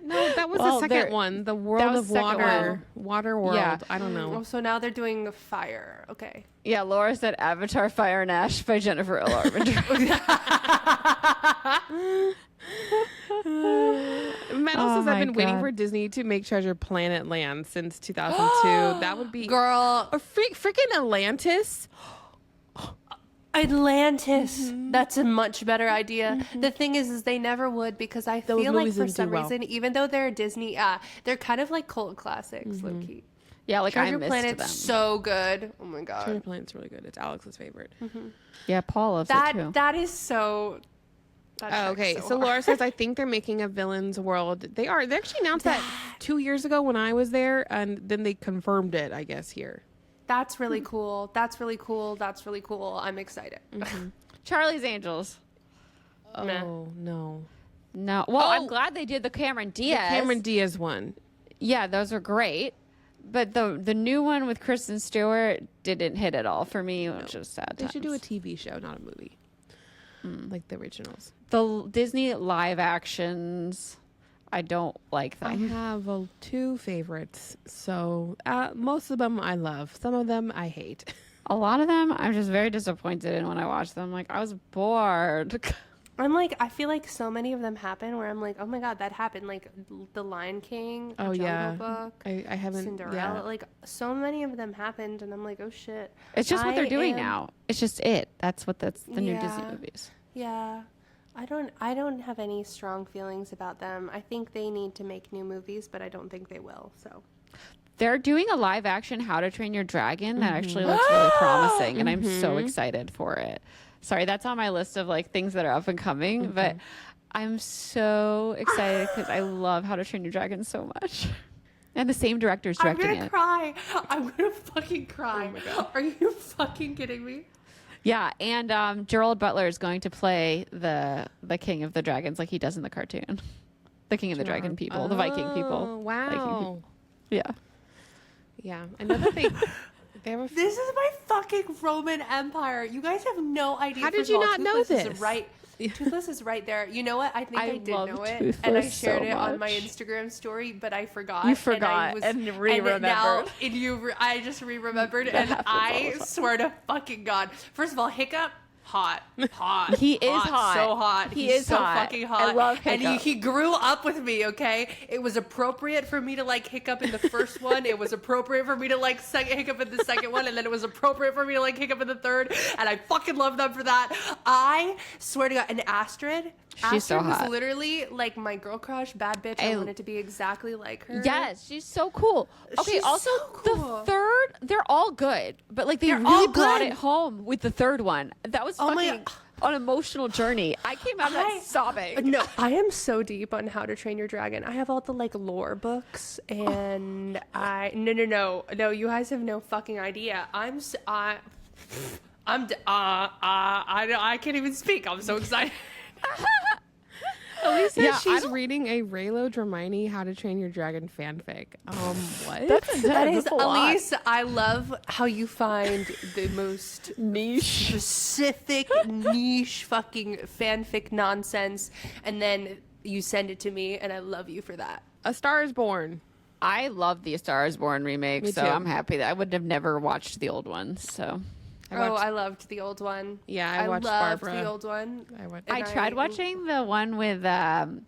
Speaker 2: No, that was
Speaker 1: Well,
Speaker 2: the
Speaker 1: there-
Speaker 2: second one. The
Speaker 1: that
Speaker 2: World
Speaker 1: was
Speaker 2: of
Speaker 1: the second
Speaker 2: Water. Water World.
Speaker 1: Yeah.
Speaker 2: I don't know.
Speaker 3: Oh, so now they're doing fire. Okay.
Speaker 1: Yeah, Laura said Avatar, Fire and Ash by Jennifer L. Armentrout.
Speaker 2: Metal
Speaker 1: Oh
Speaker 2: says
Speaker 1: my
Speaker 2: I've been waiting
Speaker 1: God.
Speaker 2: for Disney to make Treasure Planet land since 2002. That would be
Speaker 3: Girl,
Speaker 2: or freaking Atlantis.
Speaker 3: Atlantis. That's a much better idea. The thing is they never would because I
Speaker 2: Those
Speaker 3: feel like
Speaker 2: movies
Speaker 3: for
Speaker 2: didn't
Speaker 3: some
Speaker 2: do well.
Speaker 3: reason, even though they're Disney, they're kind of like cult classics, low key.
Speaker 1: Yeah, like I
Speaker 3: Treasure
Speaker 1: missed
Speaker 3: Planet's
Speaker 1: them.
Speaker 3: so good. Oh my
Speaker 2: Treasure
Speaker 3: god.
Speaker 2: Planet's really good. It's Alex's favorite.
Speaker 1: Yeah, Paul loves it too.
Speaker 3: That is so. That
Speaker 2: Oh,
Speaker 3: checks
Speaker 2: okay. So
Speaker 3: hard.
Speaker 2: Laura says I think they're making a villain's world. They are. They actually announced that 2 years ago when I was there, and then they confirmed it. I guess here.
Speaker 3: That's really cool. That's really cool. That's really cool. I'm excited.
Speaker 1: Charlie's Angels.
Speaker 3: Meh.
Speaker 2: Oh no.
Speaker 1: No. Well, I'm
Speaker 2: Oh.
Speaker 1: glad they did the Cameron Diaz.
Speaker 2: Cameron Diaz one.
Speaker 1: Yeah, those are great. But the new one with Kristen Stewart didn't hit at all for me, which is sad.
Speaker 2: They should do a
Speaker 1: times.
Speaker 2: TV show, not a movie. Like the originals.
Speaker 1: The Disney live actions. I don't like
Speaker 2: I
Speaker 1: them.
Speaker 2: have two favorites. So most of them I love. Some of them I hate.
Speaker 1: A lot of them I'm just very disappointed in when I watch them. Like, I was bored.
Speaker 3: I'm like, I feel like so many of them happen where I'm like, oh my god, that happened. Like The Lion King,
Speaker 2: Oh,
Speaker 3: Jungle
Speaker 2: yeah.
Speaker 3: Book,
Speaker 2: I haven't.
Speaker 3: Cinderella.
Speaker 2: Yeah.
Speaker 3: Like so many of them happened, and I'm like, oh shit.
Speaker 1: It's just what they're
Speaker 3: I
Speaker 1: doing
Speaker 3: am-
Speaker 1: now. It's just it. That's the new Disney
Speaker 3: Yeah.
Speaker 1: movies.
Speaker 3: Yeah. I don't have any strong feelings about them. I think they need to make new movies, but I don't think they will. So
Speaker 1: They're doing a live action How to Train Your Dragon that actually looks really promising, and I'm so excited for it. Sorry, that's on my list of like things that are up and coming, but I'm so excited because I love How to Train Your Dragon so much. And the same director's
Speaker 3: I'm
Speaker 1: directing
Speaker 3: gonna
Speaker 1: it.
Speaker 3: cry. I'm gonna fucking cry. Are you fucking kidding me?
Speaker 1: Yeah, and Gerald Butler is going to play the King of the Dragons like he does in the cartoon. The King of the Dragon people, the Viking people.
Speaker 2: Wow.
Speaker 1: Viking people. Yeah.
Speaker 2: Yeah. Another thing. They have a
Speaker 3: This is my fucking Roman Empire. You guys have no idea.
Speaker 2: How did
Speaker 3: First of
Speaker 2: you
Speaker 3: all,
Speaker 2: not know
Speaker 3: Toothless
Speaker 2: this?
Speaker 3: Is right. Toothless is right there. You know what? I think
Speaker 1: I
Speaker 3: I did
Speaker 1: love
Speaker 3: know it, and I
Speaker 1: Toothless
Speaker 3: shared
Speaker 1: so
Speaker 3: it on my
Speaker 1: much.
Speaker 3: Instagram story, but I forgot.
Speaker 1: You forgot
Speaker 3: and,
Speaker 1: and
Speaker 3: now
Speaker 1: re-remembered.
Speaker 3: I just re-remembered,
Speaker 1: That
Speaker 3: and
Speaker 1: happens all
Speaker 3: I
Speaker 1: the time.
Speaker 3: swear to fucking God. First of all, Hiccup. Hot.
Speaker 1: He is hot.
Speaker 3: So hot.
Speaker 1: He
Speaker 3: He's
Speaker 1: is
Speaker 3: so
Speaker 1: hot.
Speaker 3: fucking hot.
Speaker 1: I love
Speaker 3: And
Speaker 1: Hiccup.
Speaker 3: he grew up with me, okay? It was appropriate for me to like Hiccup in the first one. It was appropriate for me to like Hiccup in the second one. And then it was appropriate for me to like Hiccup in the third. And I fucking love them for that. I swear to God. And Astrid.
Speaker 1: She's so
Speaker 3: Astrid
Speaker 1: hot.
Speaker 3: was literally like my girl crush, bad bitch. I
Speaker 1: I-
Speaker 3: wanted to be exactly like her.
Speaker 1: Yes, she's so cool. Okay,
Speaker 3: She's
Speaker 1: also
Speaker 3: so cool.
Speaker 1: the third, they're all good, but like they
Speaker 3: They're
Speaker 1: really
Speaker 3: all
Speaker 1: brought
Speaker 3: good.
Speaker 1: it home with the third one. That was
Speaker 3: Oh my-
Speaker 1: fucking an emotional journey. I came out of that sobbing.
Speaker 3: No, I am so deep on How to Train Your Dragon. I have all the like lore books, and no. You guys have no fucking idea. I can't even speak. I'm so excited.
Speaker 2: Elise says
Speaker 1: Yeah, I
Speaker 2: she's
Speaker 1: don't-
Speaker 2: reading a Raylo Dramini How to Train Your Dragon fanfic. What?
Speaker 3: That is
Speaker 1: That's a lot.
Speaker 3: Elise. I love how you find the most
Speaker 1: Niche.
Speaker 3: specific niche fucking fanfic nonsense, and then you send it to me, and I love you for that.
Speaker 2: A Star is Born.
Speaker 1: I love the A Star is Born remake,
Speaker 2: Me
Speaker 1: so
Speaker 2: too.
Speaker 1: I'm happy that I would have never watched the old ones. So
Speaker 3: I loved the old one.
Speaker 2: Yeah, I watched
Speaker 3: loved
Speaker 2: Barbara.
Speaker 3: the old one.
Speaker 1: I
Speaker 3: And
Speaker 1: tried watching the one with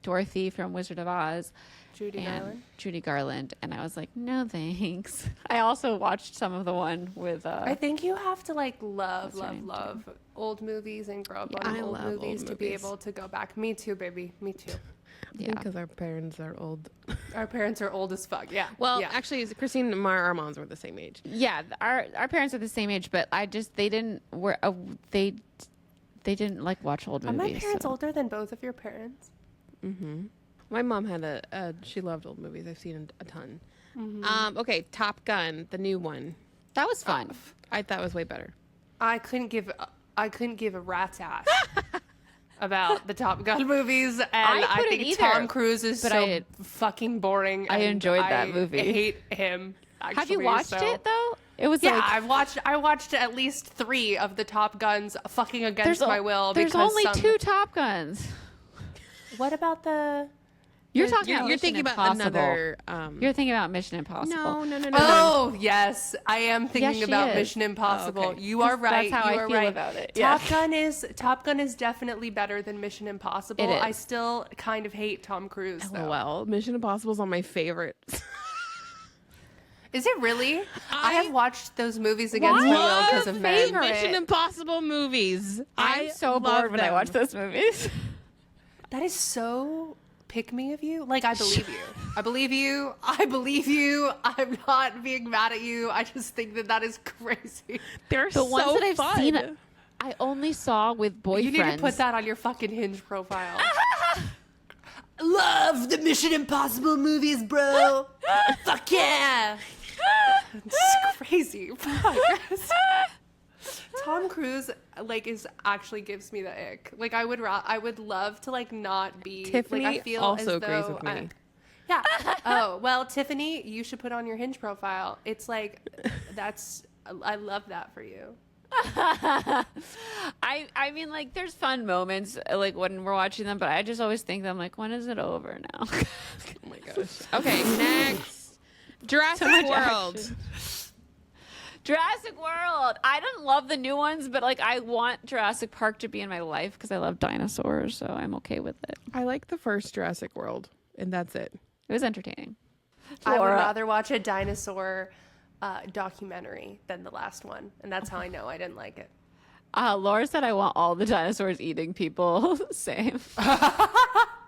Speaker 1: Dorothy from Wizard of Oz.
Speaker 3: Judy
Speaker 1: and
Speaker 3: Garland.
Speaker 1: Judy Garland, and I was like, no thanks. I also watched some of the one with
Speaker 3: I think you have to like love
Speaker 1: What's her name,
Speaker 3: old movies and grow up
Speaker 2: Yeah,
Speaker 3: on
Speaker 2: I
Speaker 3: old
Speaker 2: love old
Speaker 3: movies to be
Speaker 2: movies.
Speaker 3: able to go back. Me too, baby. Me too.
Speaker 1: Yeah.
Speaker 2: Because our parents are old.
Speaker 3: Our parents are old as fuck. Yeah.
Speaker 2: Well,
Speaker 3: yeah.
Speaker 2: actually, Christine and our moms were the same age.
Speaker 1: Yeah, our parents are the same age, but they didn't like watch old
Speaker 3: Are
Speaker 1: movies.
Speaker 3: my parents
Speaker 1: so.
Speaker 3: older than both of your parents?
Speaker 2: Mm-hmm. My mom had she loved old movies. I've seen a ton.
Speaker 3: Mm-hmm.
Speaker 2: Okay, Top Gun, the new one.
Speaker 1: That was fun.
Speaker 2: I thought it was way better.
Speaker 3: I couldn't give a rat's ass about the Top Gun movies, and I think
Speaker 1: either,
Speaker 3: Tom Cruise is
Speaker 1: but
Speaker 3: so fucking boring.
Speaker 1: I
Speaker 3: and
Speaker 1: enjoyed that movie.
Speaker 3: I hate him. Actually,
Speaker 1: Have you watched it though? It was
Speaker 3: Yeah,
Speaker 1: like
Speaker 3: I watched at least 3 of the Top Guns, fucking against my will.
Speaker 1: There's
Speaker 3: because
Speaker 1: only 2 Top Guns.
Speaker 3: What about the?
Speaker 1: You're talking about
Speaker 2: You're
Speaker 1: Mission
Speaker 2: thinking about
Speaker 1: Impossible.
Speaker 2: another.
Speaker 1: You're thinking about Mission Impossible.
Speaker 2: No.
Speaker 3: Oh yes, I am thinking
Speaker 1: she
Speaker 3: about
Speaker 1: is.
Speaker 3: Mission Impossible.
Speaker 2: Oh, okay.
Speaker 3: You are right.
Speaker 1: That's how
Speaker 3: you
Speaker 1: I
Speaker 3: are
Speaker 1: feel
Speaker 3: right.
Speaker 1: about it.
Speaker 3: Top Gun is definitely better than Mission Impossible.
Speaker 1: It is.
Speaker 3: I still kind of hate Tom Cruise though.
Speaker 2: Well, Mission Impossible's on my favorites.
Speaker 3: Is it really? I have watched those movies
Speaker 1: Why?
Speaker 3: against my will because
Speaker 1: Your
Speaker 3: of men.
Speaker 1: favorite?
Speaker 2: Mission Impossible movies.
Speaker 1: I'm so
Speaker 2: love
Speaker 1: bored when I
Speaker 2: them.
Speaker 1: watch those movies.
Speaker 3: That is so pick me of you. Like, I believe you. I believe you. I believe you. I'm not being mad at you. I just think that is crazy.
Speaker 2: They're
Speaker 1: The
Speaker 2: so
Speaker 1: ones that I've
Speaker 2: fun.
Speaker 1: seen, I only saw with boyfriends.
Speaker 3: You need to put that on your fucking Hinge profile. Love the Mission Impossible movies, bro. Fuck yeah. It's crazy. Fuck. Tom Cruise actually gives me the ick. Like I would love to like not be
Speaker 2: Tiffany
Speaker 3: like I feel
Speaker 2: also
Speaker 3: as
Speaker 2: agrees
Speaker 3: though
Speaker 2: with me.
Speaker 3: yeah. Oh, well, Tiffany, you should put on your Hinge profile. It's like I love that for you.
Speaker 1: I mean, like, there's fun moments like when we're watching them, but I just always think that I'm like, when is it over now?
Speaker 2: Oh my gosh. Okay, next. Jurassic
Speaker 1: much
Speaker 2: World.
Speaker 1: action. Jurassic World. I don't love the new ones, but like I want Jurassic Park to be in my life because I love dinosaurs, so I'm okay with it.
Speaker 2: I like the first Jurassic World, and that's it.
Speaker 1: It was entertaining.
Speaker 3: I would
Speaker 1: Laura.
Speaker 3: rather watch a dinosaur documentary than the last one, and that's how I know I didn't like it.
Speaker 1: Laura said I want all the dinosaurs eating people. Same.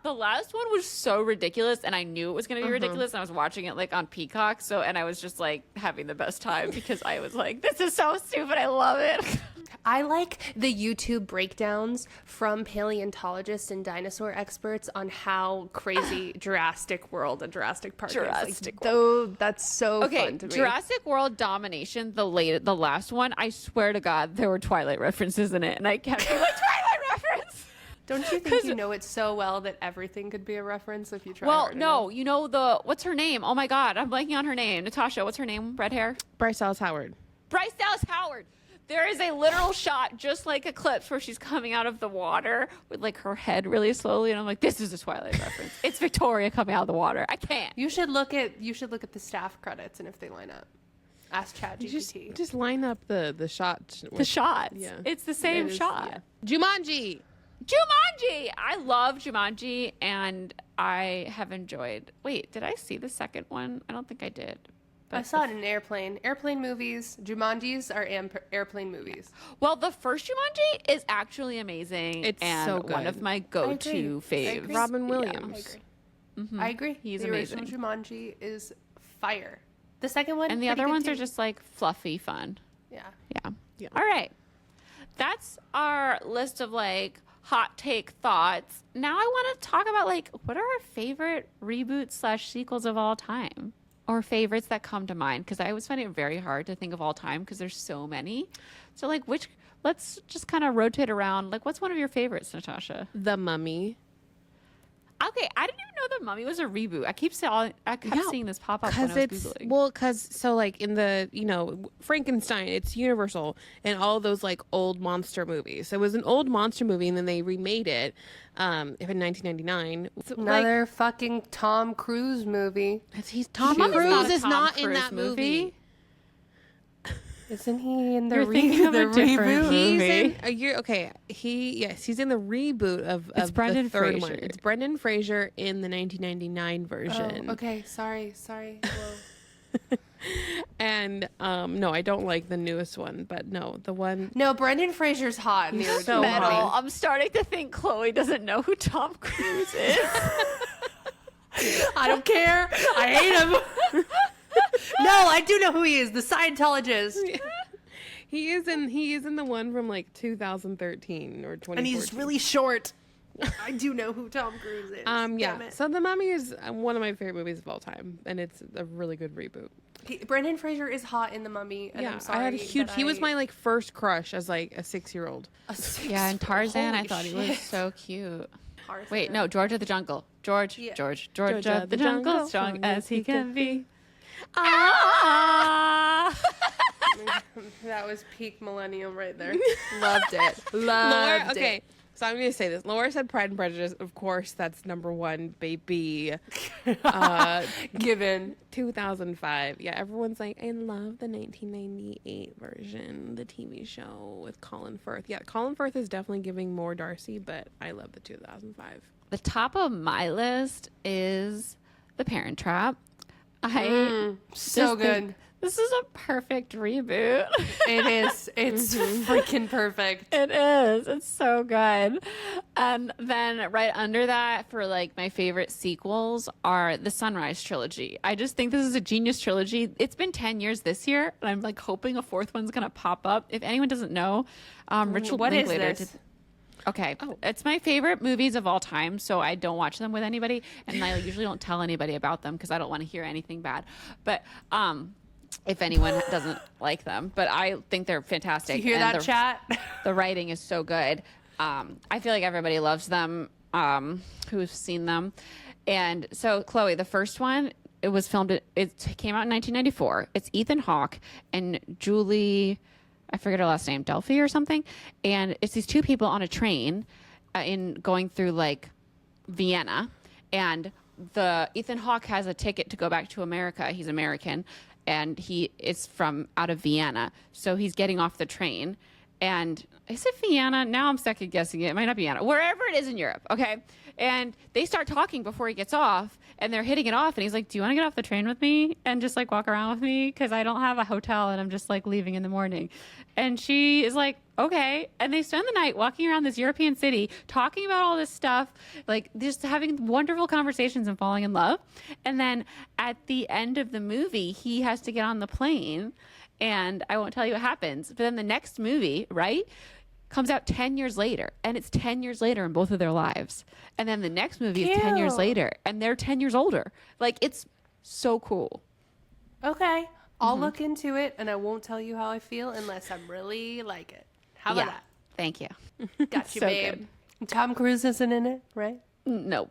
Speaker 1: The last one was so ridiculous, and I knew it was going to be ridiculous. And I was watching it like on Peacock, and I was just like having the best time because I was like, "This is so stupid. I love it."
Speaker 3: I like the YouTube breakdowns from paleontologists and dinosaur experts on how crazy Jurassic World and Jurassic Park
Speaker 1: Jurassic
Speaker 3: is. Like, though that's so fun to me.
Speaker 1: Jurassic World Domination, the last one. I swear to God, there were Twilight references in it, and I kept being like, "Twilight reference."
Speaker 3: Don't you think you know it so well that everything could be a reference if you try?
Speaker 1: Well,
Speaker 3: hard
Speaker 1: no,
Speaker 3: enough?
Speaker 1: you know what's her name? Oh my God, I'm blanking on her name. Natasha, what's her name? Red hair.
Speaker 2: Bryce Dallas Howard.
Speaker 1: Bryce Dallas Howard. There is a literal shot, just like Eclipse, where she's coming out of the water with like her head really slowly, and I'm like, this is a Twilight reference. It's Victoria coming out of the water. I can't.
Speaker 3: You should look at the staff credits and if they line up. Ask ChatGPT.
Speaker 2: Just line up the shot.
Speaker 1: The shots.
Speaker 2: Yeah.
Speaker 1: It's the same
Speaker 2: It is,
Speaker 1: shot.
Speaker 2: yeah. Jumanji.
Speaker 1: Jumanji. I love Jumanji, and I have enjoyed. Wait, did I see the second one? I don't think I did.
Speaker 3: I saw it in Airplane. Airplane movies. Jumanjis are airplane movies.
Speaker 1: Well, the first Jumanji is actually amazing.
Speaker 2: It's
Speaker 1: and
Speaker 2: so
Speaker 1: one
Speaker 2: good.
Speaker 1: of my go-to
Speaker 3: I agree.
Speaker 1: faves.
Speaker 2: Robin
Speaker 3: I
Speaker 2: Williams.
Speaker 3: agree. I agree.
Speaker 1: He's
Speaker 3: the original
Speaker 1: amazing.
Speaker 3: Jumanji is fire. The second one,
Speaker 1: And the
Speaker 3: pretty
Speaker 1: other
Speaker 3: good
Speaker 1: ones
Speaker 3: too.
Speaker 1: are just like fluffy fun.
Speaker 3: yeah.
Speaker 1: Yeah.
Speaker 2: Yeah.
Speaker 1: All right. That's our list of like hot take thoughts. Now I want to talk about like what are our favorite reboots/sequels of all time, or favorites that come to mind, because I always find it very hard to think of all time because there's so many. So like let's just kind of rotate around. Like what's one of your favorites, Natasha?
Speaker 2: The Mummy.
Speaker 1: Okay, I didn't even know The Mummy was a reboot. I kept seeing this pop up when I was Googling.
Speaker 2: Like in the Frankenstein, it's Universal and all those like old monster movies. So it was an old monster movie and then they remade it in 1999. So,
Speaker 3: Another fucking Tom Cruise movie.
Speaker 2: Tom
Speaker 1: Mummy
Speaker 2: Cruise is
Speaker 1: Tom
Speaker 2: not in
Speaker 1: Cruise
Speaker 2: that movie.
Speaker 3: Isn't he in the
Speaker 1: You're thinking of a different
Speaker 3: reboot?
Speaker 1: movie.
Speaker 2: He's in the reboot of
Speaker 1: It's Brendan
Speaker 2: the third one.
Speaker 1: Fraser.
Speaker 2: It's Brendan Fraser in the 1999 version.
Speaker 3: Oh, okay, sorry. Whoa.
Speaker 2: And no, I don't like the newest one, but no, the one.
Speaker 3: No, Brendan Fraser's hot in the
Speaker 2: He's so
Speaker 3: original.
Speaker 1: Metal.
Speaker 2: hot.
Speaker 1: I'm starting to think Chloe doesn't know who Tom Cruise is.
Speaker 3: I don't care. I hate him. No, I do know who he is. The Scientologist.
Speaker 2: He is in the one from like 2013 or 2014.
Speaker 3: And he's really short. I do know who Tom Cruise is. Damn
Speaker 2: Yeah.
Speaker 3: it.
Speaker 2: So The Mummy is one of my favorite movies of all time, and it's a really good reboot.
Speaker 3: Brendan Fraser is hot in The Mummy, and I'm sorry.
Speaker 2: I had a huge.
Speaker 3: that
Speaker 2: He was my like first crush as like a 6-year-old.
Speaker 1: Yeah, and Tarzan, I
Speaker 3: Holy
Speaker 1: thought he was
Speaker 3: shit.
Speaker 1: so cute.
Speaker 3: Tarzan.
Speaker 1: Wait, no, George of the Jungle. George
Speaker 2: George
Speaker 1: of the Jungle, strong as he can be. Ah!
Speaker 3: That was peak millennium right there. Loved it. Loved
Speaker 2: Laura, okay,
Speaker 3: it.
Speaker 2: so I'm gonna say this. Laura said Pride and Prejudice. Of course, that's number one, baby.
Speaker 3: Given.
Speaker 2: 2005. Yeah, everyone's like, I love the 1998 version, the TV show with Colin Firth. Yeah, Colin Firth is definitely giving more Darcy, but I love the 2005.
Speaker 1: The top of my list is The Parent Trap.
Speaker 3: So
Speaker 1: just
Speaker 3: good.
Speaker 1: think this is a perfect reboot.
Speaker 3: It is. It's freaking perfect.
Speaker 1: It is. It's so good. And then right under that, for like my favorite sequels, are the Sunrise trilogy. I just think this is a genius trilogy. It's been 10 years this year, and I'm like hoping a fourth one's gonna pop up. If anyone doesn't know, Richard
Speaker 3: What is
Speaker 1: Linklater
Speaker 3: this?
Speaker 1: did. Okay, it's my favorite movies of all time, so I don't watch them with anybody, and I usually don't tell anybody about them because I don't want to hear anything bad. But if anyone doesn't like them, but I think they're fantastic.
Speaker 3: You hear
Speaker 1: and
Speaker 3: that, chat?
Speaker 1: The writing is so good. I feel like everybody loves them who's seen them. And so, Chloe, the first one, it was filmed, it came out in 1994. It's Ethan Hawke and Julie, I forget her last name, Delphi or something. And it's these two people on a train in going through like Vienna. And the Ethan Hawke has a ticket to go back to America. He's American. And he is from out of Vienna. So he's getting off the train. And is it Vienna? Now I'm second guessing it. It might not be Vienna. Wherever it is in Europe, okay? And they start talking before he gets off. And they're hitting it off. And he's like, do you want to get off the train with me and just like walk around with me? Because I don't have a hotel and I'm just like leaving in the morning. And she is like, okay. And they spend the night walking around this European city, talking about all this stuff, like just having wonderful conversations and falling in love. And then at the end of the movie, he has to get on the plane. And I won't tell you what happens. But then the next movie, right, comes out 10 years later. And it's 10 years later in both of their lives. And then the next movie is 10 years later. And they're 10 years older. Like, it's so cool.
Speaker 3: Okay. I'll look into it, and I won't tell you how I feel unless I really like it. How about that?
Speaker 1: Thank you.
Speaker 3: Got you,
Speaker 1: So
Speaker 3: babe. Tom Cruise isn't in it, right?
Speaker 1: Nope.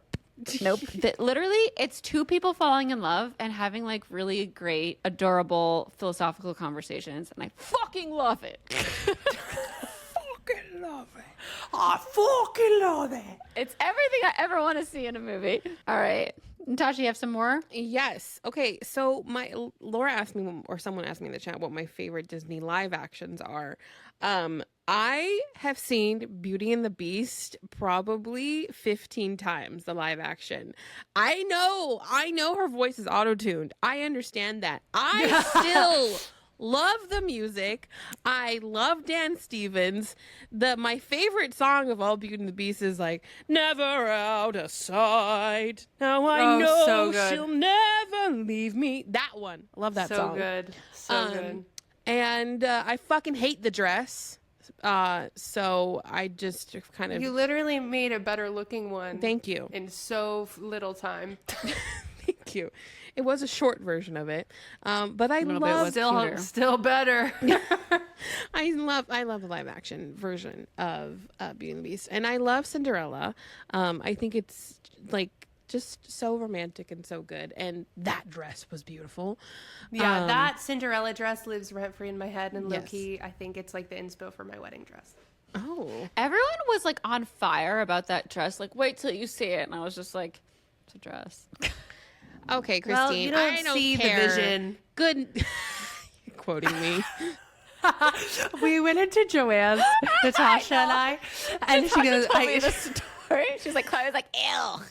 Speaker 1: Literally, it's two people falling in love and having like really great, adorable philosophical conversations. And I fucking love it.
Speaker 2: Fucking love it.
Speaker 3: I fucking love it.
Speaker 1: It's everything I ever want to see in a movie. All right. Natasha, you have some more?
Speaker 2: Yes. Okay. So Laura asked me, or someone asked me in the chat, what my favorite Disney live actions are. I have seen Beauty and the Beast probably 15 times, the live action. I know her voice is auto-tuned. I understand that. I still love the music. I love Dan Stevens. My favorite song of all Beauty and the Beast is like, never out of sight. Now I know
Speaker 3: so good.
Speaker 2: she'll never leave me. That one. I love that song.
Speaker 3: So good. So good.
Speaker 2: And I fucking hate the dress. So I just kind of...
Speaker 3: You literally made a better looking one.
Speaker 2: Thank you.
Speaker 3: In so little time.
Speaker 2: Thank you. It was a short version of it. But I
Speaker 1: little bit was
Speaker 2: love...
Speaker 1: cuter.
Speaker 3: Still better.
Speaker 2: I love the live action version of Beauty and the Beast. And I love Cinderella. I think it's like just so romantic and so good. And that dress was beautiful.
Speaker 3: Yeah, that Cinderella dress lives rent free in my head, and
Speaker 2: Yes.
Speaker 3: low-key, I think it's like the inspo for my wedding dress.
Speaker 2: Oh.
Speaker 1: Everyone was like on fire about that dress. Like, wait till you see it. And I was just like, it's a dress.
Speaker 2: Okay, Christine.
Speaker 3: Well, you don't
Speaker 2: I don't
Speaker 3: see
Speaker 2: care.
Speaker 3: the vision.
Speaker 2: Good. You're quoting me.
Speaker 3: We went into Joanne's, Natasha and I, and she goes,
Speaker 1: told me the story. She's like, Chloe was like, ew.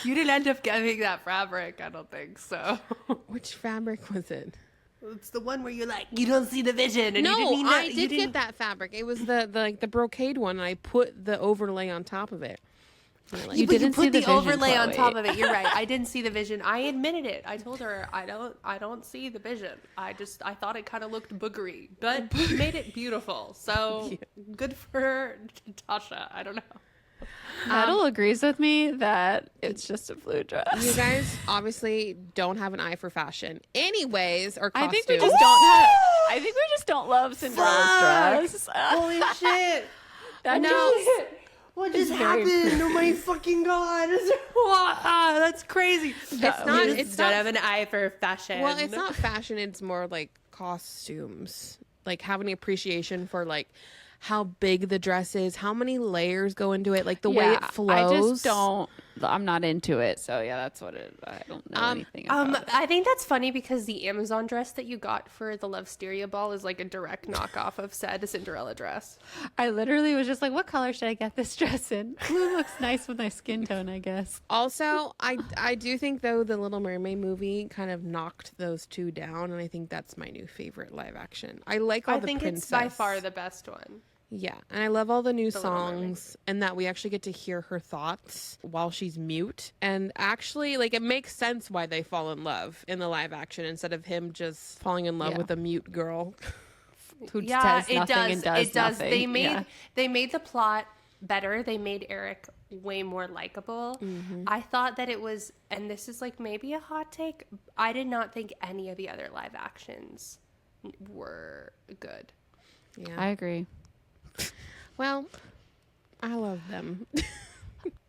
Speaker 3: you didn't end up getting that fabric, I don't think so.
Speaker 2: Which fabric was it?
Speaker 3: It's the one where you're like, you don't see the vision. And
Speaker 2: No,
Speaker 3: you didn't
Speaker 2: I did get that fabric. It was the brocade one, and I put the overlay on top of it.
Speaker 1: You
Speaker 3: But
Speaker 1: didn't see
Speaker 3: put
Speaker 1: the
Speaker 3: the
Speaker 1: vision,
Speaker 3: overlay on
Speaker 1: Chloe.
Speaker 3: top of it. You're right. I didn't see the vision. I admitted it. I told her I don't see the vision. I thought it kind of looked boogery, but you made it beautiful. So good for Natasha. I don't know.
Speaker 1: Metal agrees with me that it's just a blue dress.
Speaker 2: You guys obviously don't have an eye for fashion, anyways, or
Speaker 1: I
Speaker 2: costumes.
Speaker 1: think we just don't have. I think we just don't love Cinderella's dress.
Speaker 3: Holy shit!
Speaker 1: That
Speaker 2: No.
Speaker 1: just-
Speaker 3: What just
Speaker 1: very
Speaker 3: happened? Oh my fucking god! Wow, that's crazy.
Speaker 2: It's not. It's
Speaker 3: don't
Speaker 2: not.
Speaker 3: have an eye for fashion.
Speaker 2: Well, it's not fashion. It's more like costumes. Like having appreciation for like how big the dress is, how many layers go into it, like the way it flows.
Speaker 1: I just don't. I'm not into it. So yeah, that's what it. I don't know anything about it.
Speaker 3: I think that's funny because the Amazon dress that you got for the Lovesteria ball is like a direct knockoff of said Cinderella dress.
Speaker 1: I literally was just like, what color should I get this dress in? Blue looks nice with my skin tone, I guess.
Speaker 2: Also, I do think though the Little Mermaid movie kind of knocked those two down, and I think that's my new favorite live action. I like all
Speaker 3: I
Speaker 2: the
Speaker 3: think
Speaker 2: princess.
Speaker 3: it's by far the best one.
Speaker 2: Yeah, and I love all the new
Speaker 3: Little Mermaid.
Speaker 2: songs, and that we actually get to hear her thoughts while she's mute. And actually, like, it makes sense why they fall in love in the live action instead of him just falling in love
Speaker 1: Yeah.
Speaker 2: with a mute girl.
Speaker 1: Who
Speaker 3: Yeah,
Speaker 1: says
Speaker 3: it
Speaker 1: nothing
Speaker 3: does.
Speaker 1: and does
Speaker 3: It does.
Speaker 1: nothing.
Speaker 3: They made the plot better. They made Eric way more likable. I thought that it was, and this is like maybe a hot take. I did not think any of the other live actions were good.
Speaker 2: Yeah.
Speaker 1: I agree.
Speaker 2: Well, I love them.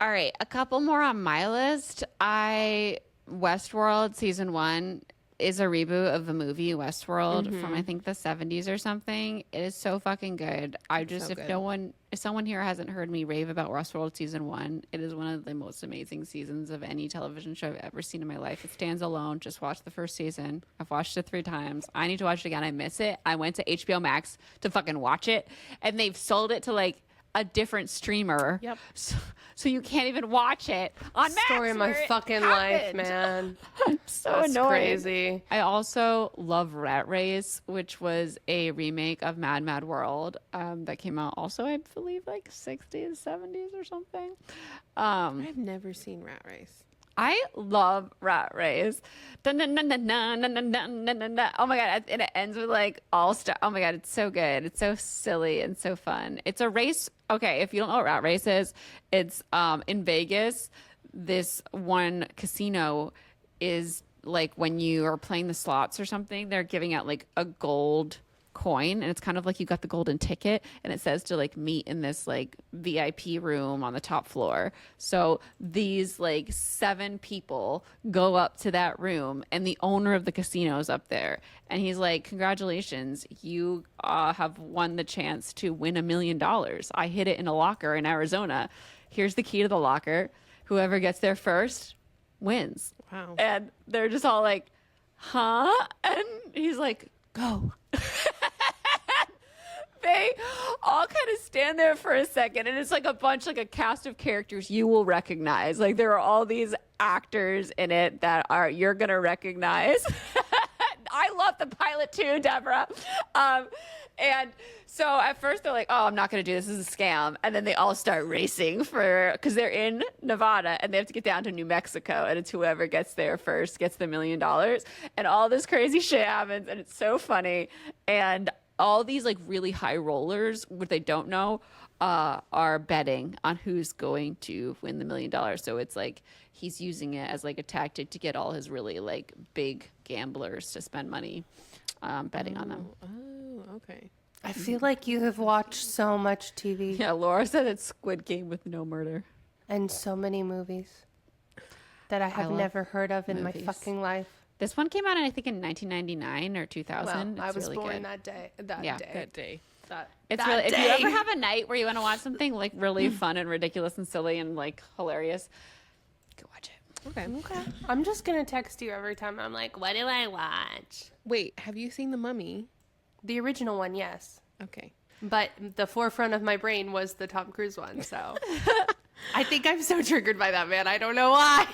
Speaker 1: All right, a couple more on my list. Westworld season 1 is a reboot of the movie Westworld from I think the 70s or something. It is so fucking good. If someone here hasn't heard me rave about Westworld season 1, it is one of the most amazing seasons of any television show I've ever seen in my life. It stands alone. Just watch the first season. I've watched it 3 times. I need to watch it again. I miss it. I went to HBO Max to fucking watch it, and they've sold it to like a different streamer.
Speaker 2: Yep.
Speaker 1: So you can't even watch it on Max.
Speaker 3: Story of my
Speaker 1: where it
Speaker 3: fucking life,
Speaker 1: happened.
Speaker 3: man.
Speaker 1: So
Speaker 3: That's
Speaker 1: annoying.
Speaker 3: crazy.
Speaker 1: I also love Rat Race, which was a remake of Mad Mad World that came out also, I believe, like 60s, 70s or something.
Speaker 2: I've never seen Rat Race.
Speaker 1: I love Rat Race. Dun, dun, dun, dun, dun, dun, dun, dun, dun, dun, dun. Oh my God. And it ends with like all star. Oh my God. It's so good. It's so silly and so fun. It's a race. Okay. If you don't know what Rat Race is, it's in Vegas. This one casino is like when you are playing the slots or something, they're giving out like a gold coin, and it's kind of like you got the golden ticket, and it says to like meet in this like VIP room on the top floor. So these like 7 people go up to that room, and the owner of the casino is up there, and he's like, congratulations, you have won the chance to win $1 million. I hid it in a locker in Arizona. Here's the key to the locker. Whoever gets there first wins.
Speaker 2: Wow.
Speaker 1: And they're just all like, huh? And he's like, go. They all kind of stand there for a second, and it's like a cast of characters you will recognize. Like there are all these actors in it that you're gonna recognize. I love the pilot too, Deborah. And so at first they're like, oh, I'm not going to do this. This is a scam. And then they all start racing because they're in Nevada and they have to get down to New Mexico. And it's whoever gets there first gets the $1 million. And all this crazy shit happens. And it's so funny. And all these like really high rollers, what they don't know, are betting on who's going to win the $1 million. So it's like he's using it as like a tactic to get all his really like big gamblers to spend money betting on them.
Speaker 2: Oh, okay.
Speaker 3: I feel like you have watched so much TV
Speaker 1: Yeah, Laura said it's Squid Game with no murder.
Speaker 3: and so many movies that I have
Speaker 1: love
Speaker 3: never heard of in
Speaker 1: movies.
Speaker 3: my fucking life.
Speaker 1: This one came out, I think, in 1999 or 2000.
Speaker 3: Well, I
Speaker 1: It's
Speaker 3: was
Speaker 1: really
Speaker 3: born
Speaker 1: good.
Speaker 3: that day.
Speaker 1: Yeah.
Speaker 2: That day.
Speaker 1: It's
Speaker 3: that
Speaker 1: really, if you
Speaker 3: day.
Speaker 1: ever have a night where you want to watch something like really fun and ridiculous and silly and like hilarious, go watch it.
Speaker 2: Okay.
Speaker 3: Okay. I'm just gonna text you every time I'm like, what do I watch?
Speaker 2: Wait, have you seen The Mummy?
Speaker 3: The original one, yes.
Speaker 2: Okay.
Speaker 3: But the forefront of my brain was the Tom Cruise one, so I think I'm so triggered by that, man. I don't know why.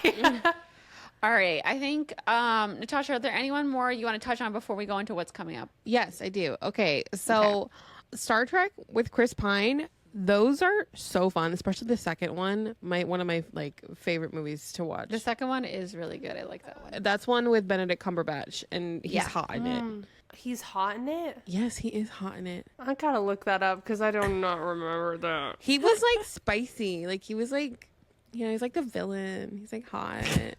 Speaker 1: All right. I think, Natasha, are there anyone more you want to touch on before we go into what's coming up?
Speaker 2: Yes, I do. Okay, so Star Trek with Chris Pine, those are so fun, especially the second one. One of my like favorite movies to watch.
Speaker 1: The second one is really good. I like that one.
Speaker 2: That's one with Benedict Cumberbatch, and he's hot in it.
Speaker 3: He's hot in it?
Speaker 2: Yes, he is hot in it.
Speaker 3: I gotta look that up because I do not remember that.
Speaker 2: He was like spicy. Like he was like, he's like the villain. He's like hot.
Speaker 3: He's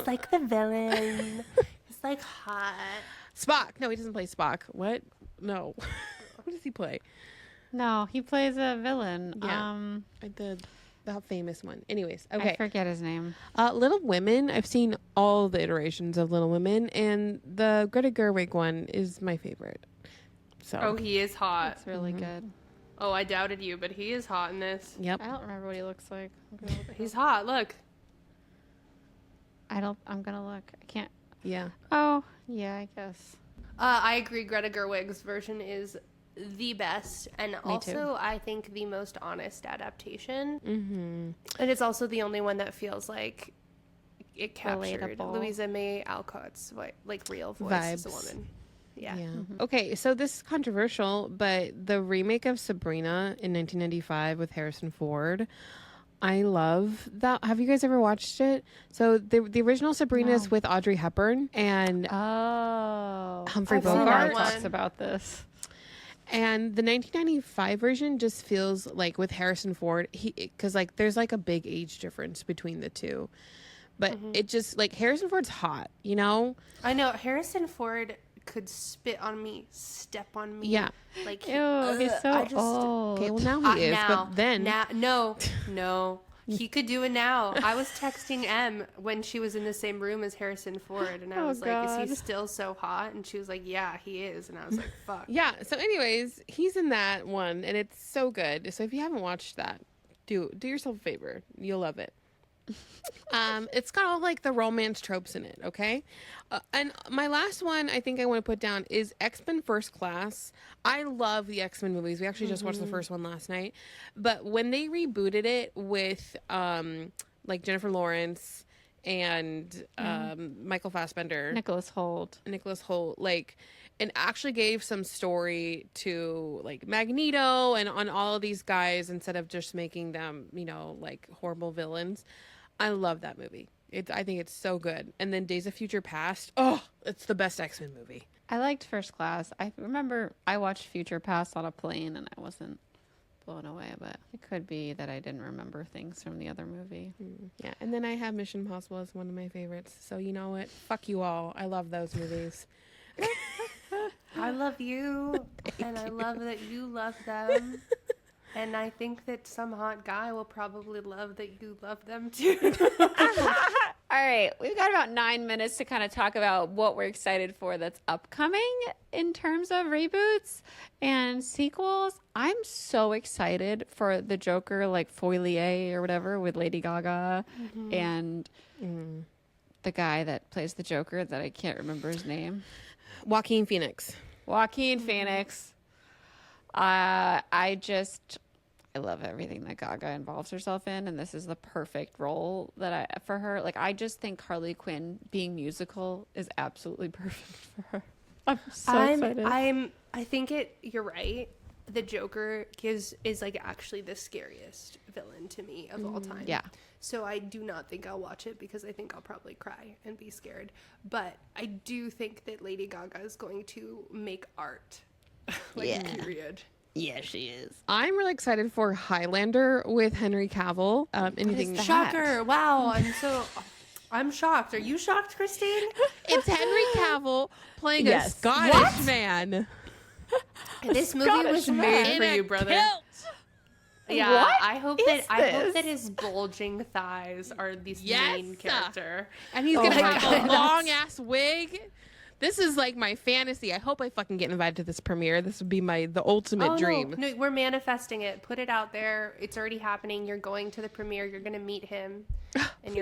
Speaker 3: like the villain. He's like hot.
Speaker 2: Spock. No, he doesn't play Spock. What? No. Who does he play?
Speaker 1: No, he plays a villain.
Speaker 2: Yeah. The famous one. Anyways, okay.
Speaker 1: I forget his name.
Speaker 2: Little Women. I've seen all the iterations of Little Women, and the Greta Gerwig one is my favorite. So.
Speaker 3: Oh, he is hot.
Speaker 1: It's really good.
Speaker 3: Oh, I doubted you, but he is hot in this.
Speaker 2: Yep.
Speaker 1: I don't remember what he looks like.
Speaker 3: He's hot. Look.
Speaker 1: I'm gonna look. I can't.
Speaker 2: Yeah.
Speaker 1: Oh, yeah, I guess.
Speaker 3: I agree. Greta Gerwig's version is the best, and also I think the most honest adaptation. And it's also the only one that feels like it captured
Speaker 1: Relatable.
Speaker 3: Louisa May Alcott's like real voice as a woman. Yeah.
Speaker 2: Okay, so this is controversial, but the remake of Sabrina in 1995 with Harrison Ford, I love that. Have you guys ever watched it? So the original Sabrina is with Audrey Hepburn and Humphrey
Speaker 3: I've seen
Speaker 2: Bogart.
Speaker 3: that one.
Speaker 1: Talks about this.
Speaker 2: And the 1995 version just feels like with Harrison Ford, because like there's like a big age difference between the two, but it just like Harrison Ford's hot,
Speaker 3: I know Harrison Ford could spit on me, step on me.
Speaker 2: Yeah.
Speaker 3: Like
Speaker 1: Ew, he's so old.
Speaker 2: Okay, well now he is,
Speaker 3: now,
Speaker 2: but then
Speaker 3: no, he could do it now. I was texting Em when she was in the same room as Harrison Ford, and I was like, "Is he still so hot?" And she was like, "Yeah, he is." And I was like, "Fuck."
Speaker 2: Yeah. So, anyways, he's in that one, and it's so good. So if you haven't watched that, do yourself a favor. You'll love it. It's got all like the romance tropes in it. Okay. And my last one I think I want to put down is X-Men First Class. I love the X-Men movies. We actually just watched the first one last night, but when they rebooted it with like Jennifer Lawrence and Michael Fassbender,
Speaker 1: Nicholas Hoult,
Speaker 2: like, and actually gave some story to like Magneto and on all of these guys instead of just making them, like horrible villains. I love that movie. I think it's so good. And then Days of Future Past. Oh, it's the best X-Men movie.
Speaker 1: I liked First Class. I remember I watched Future Past on a plane and I wasn't blown away, but it could be that I didn't remember things from the other movie.
Speaker 2: Yeah, and then I have Mission Impossible as one of my favorites. So you know what? Fuck you all. I love those movies.
Speaker 3: I love you, and I love that you love them. And I think that some hot guy will probably love that you love them too.
Speaker 1: All right, we've got about 9 minutes to kind of talk about what we're excited for that's upcoming in terms of reboots and sequels. I'm so excited for the Joker, like Folie or whatever, with Lady Gaga and the guy that plays the Joker that I can't remember his name.
Speaker 2: Joaquin Phoenix.
Speaker 1: Phoenix. I love everything that Gaga involves herself in, and this is the perfect role for her. Like, I just think Harley Quinn being musical is absolutely perfect for her. I'm so excited.
Speaker 3: I think you're right. The Joker is like actually the scariest villain to me of all time.
Speaker 1: Yeah.
Speaker 3: So I do not think I'll watch it because I think I'll probably cry and be scared. But I do think that Lady Gaga is going to make art. Period.
Speaker 1: Yeah, she is.
Speaker 2: I'm really excited for Highlander with Henry Cavill. Anything
Speaker 3: Shocker. Wow. I'm shocked. Are you shocked, Christine?
Speaker 2: It's Henry Cavill playing a Scottish man.
Speaker 3: This movie was made for you, brother.
Speaker 2: Kilt.
Speaker 3: Yeah,
Speaker 1: What
Speaker 3: I hope
Speaker 1: is
Speaker 3: that his bulging thighs are the main character.
Speaker 2: And he's gonna have a long ass wig. This is like my fantasy. I hope I fucking get invited to this premiere. This would be the ultimate dream.
Speaker 3: No, we're manifesting it. Put it out there. It's already happening. You're going to the premiere. You're going to meet him. and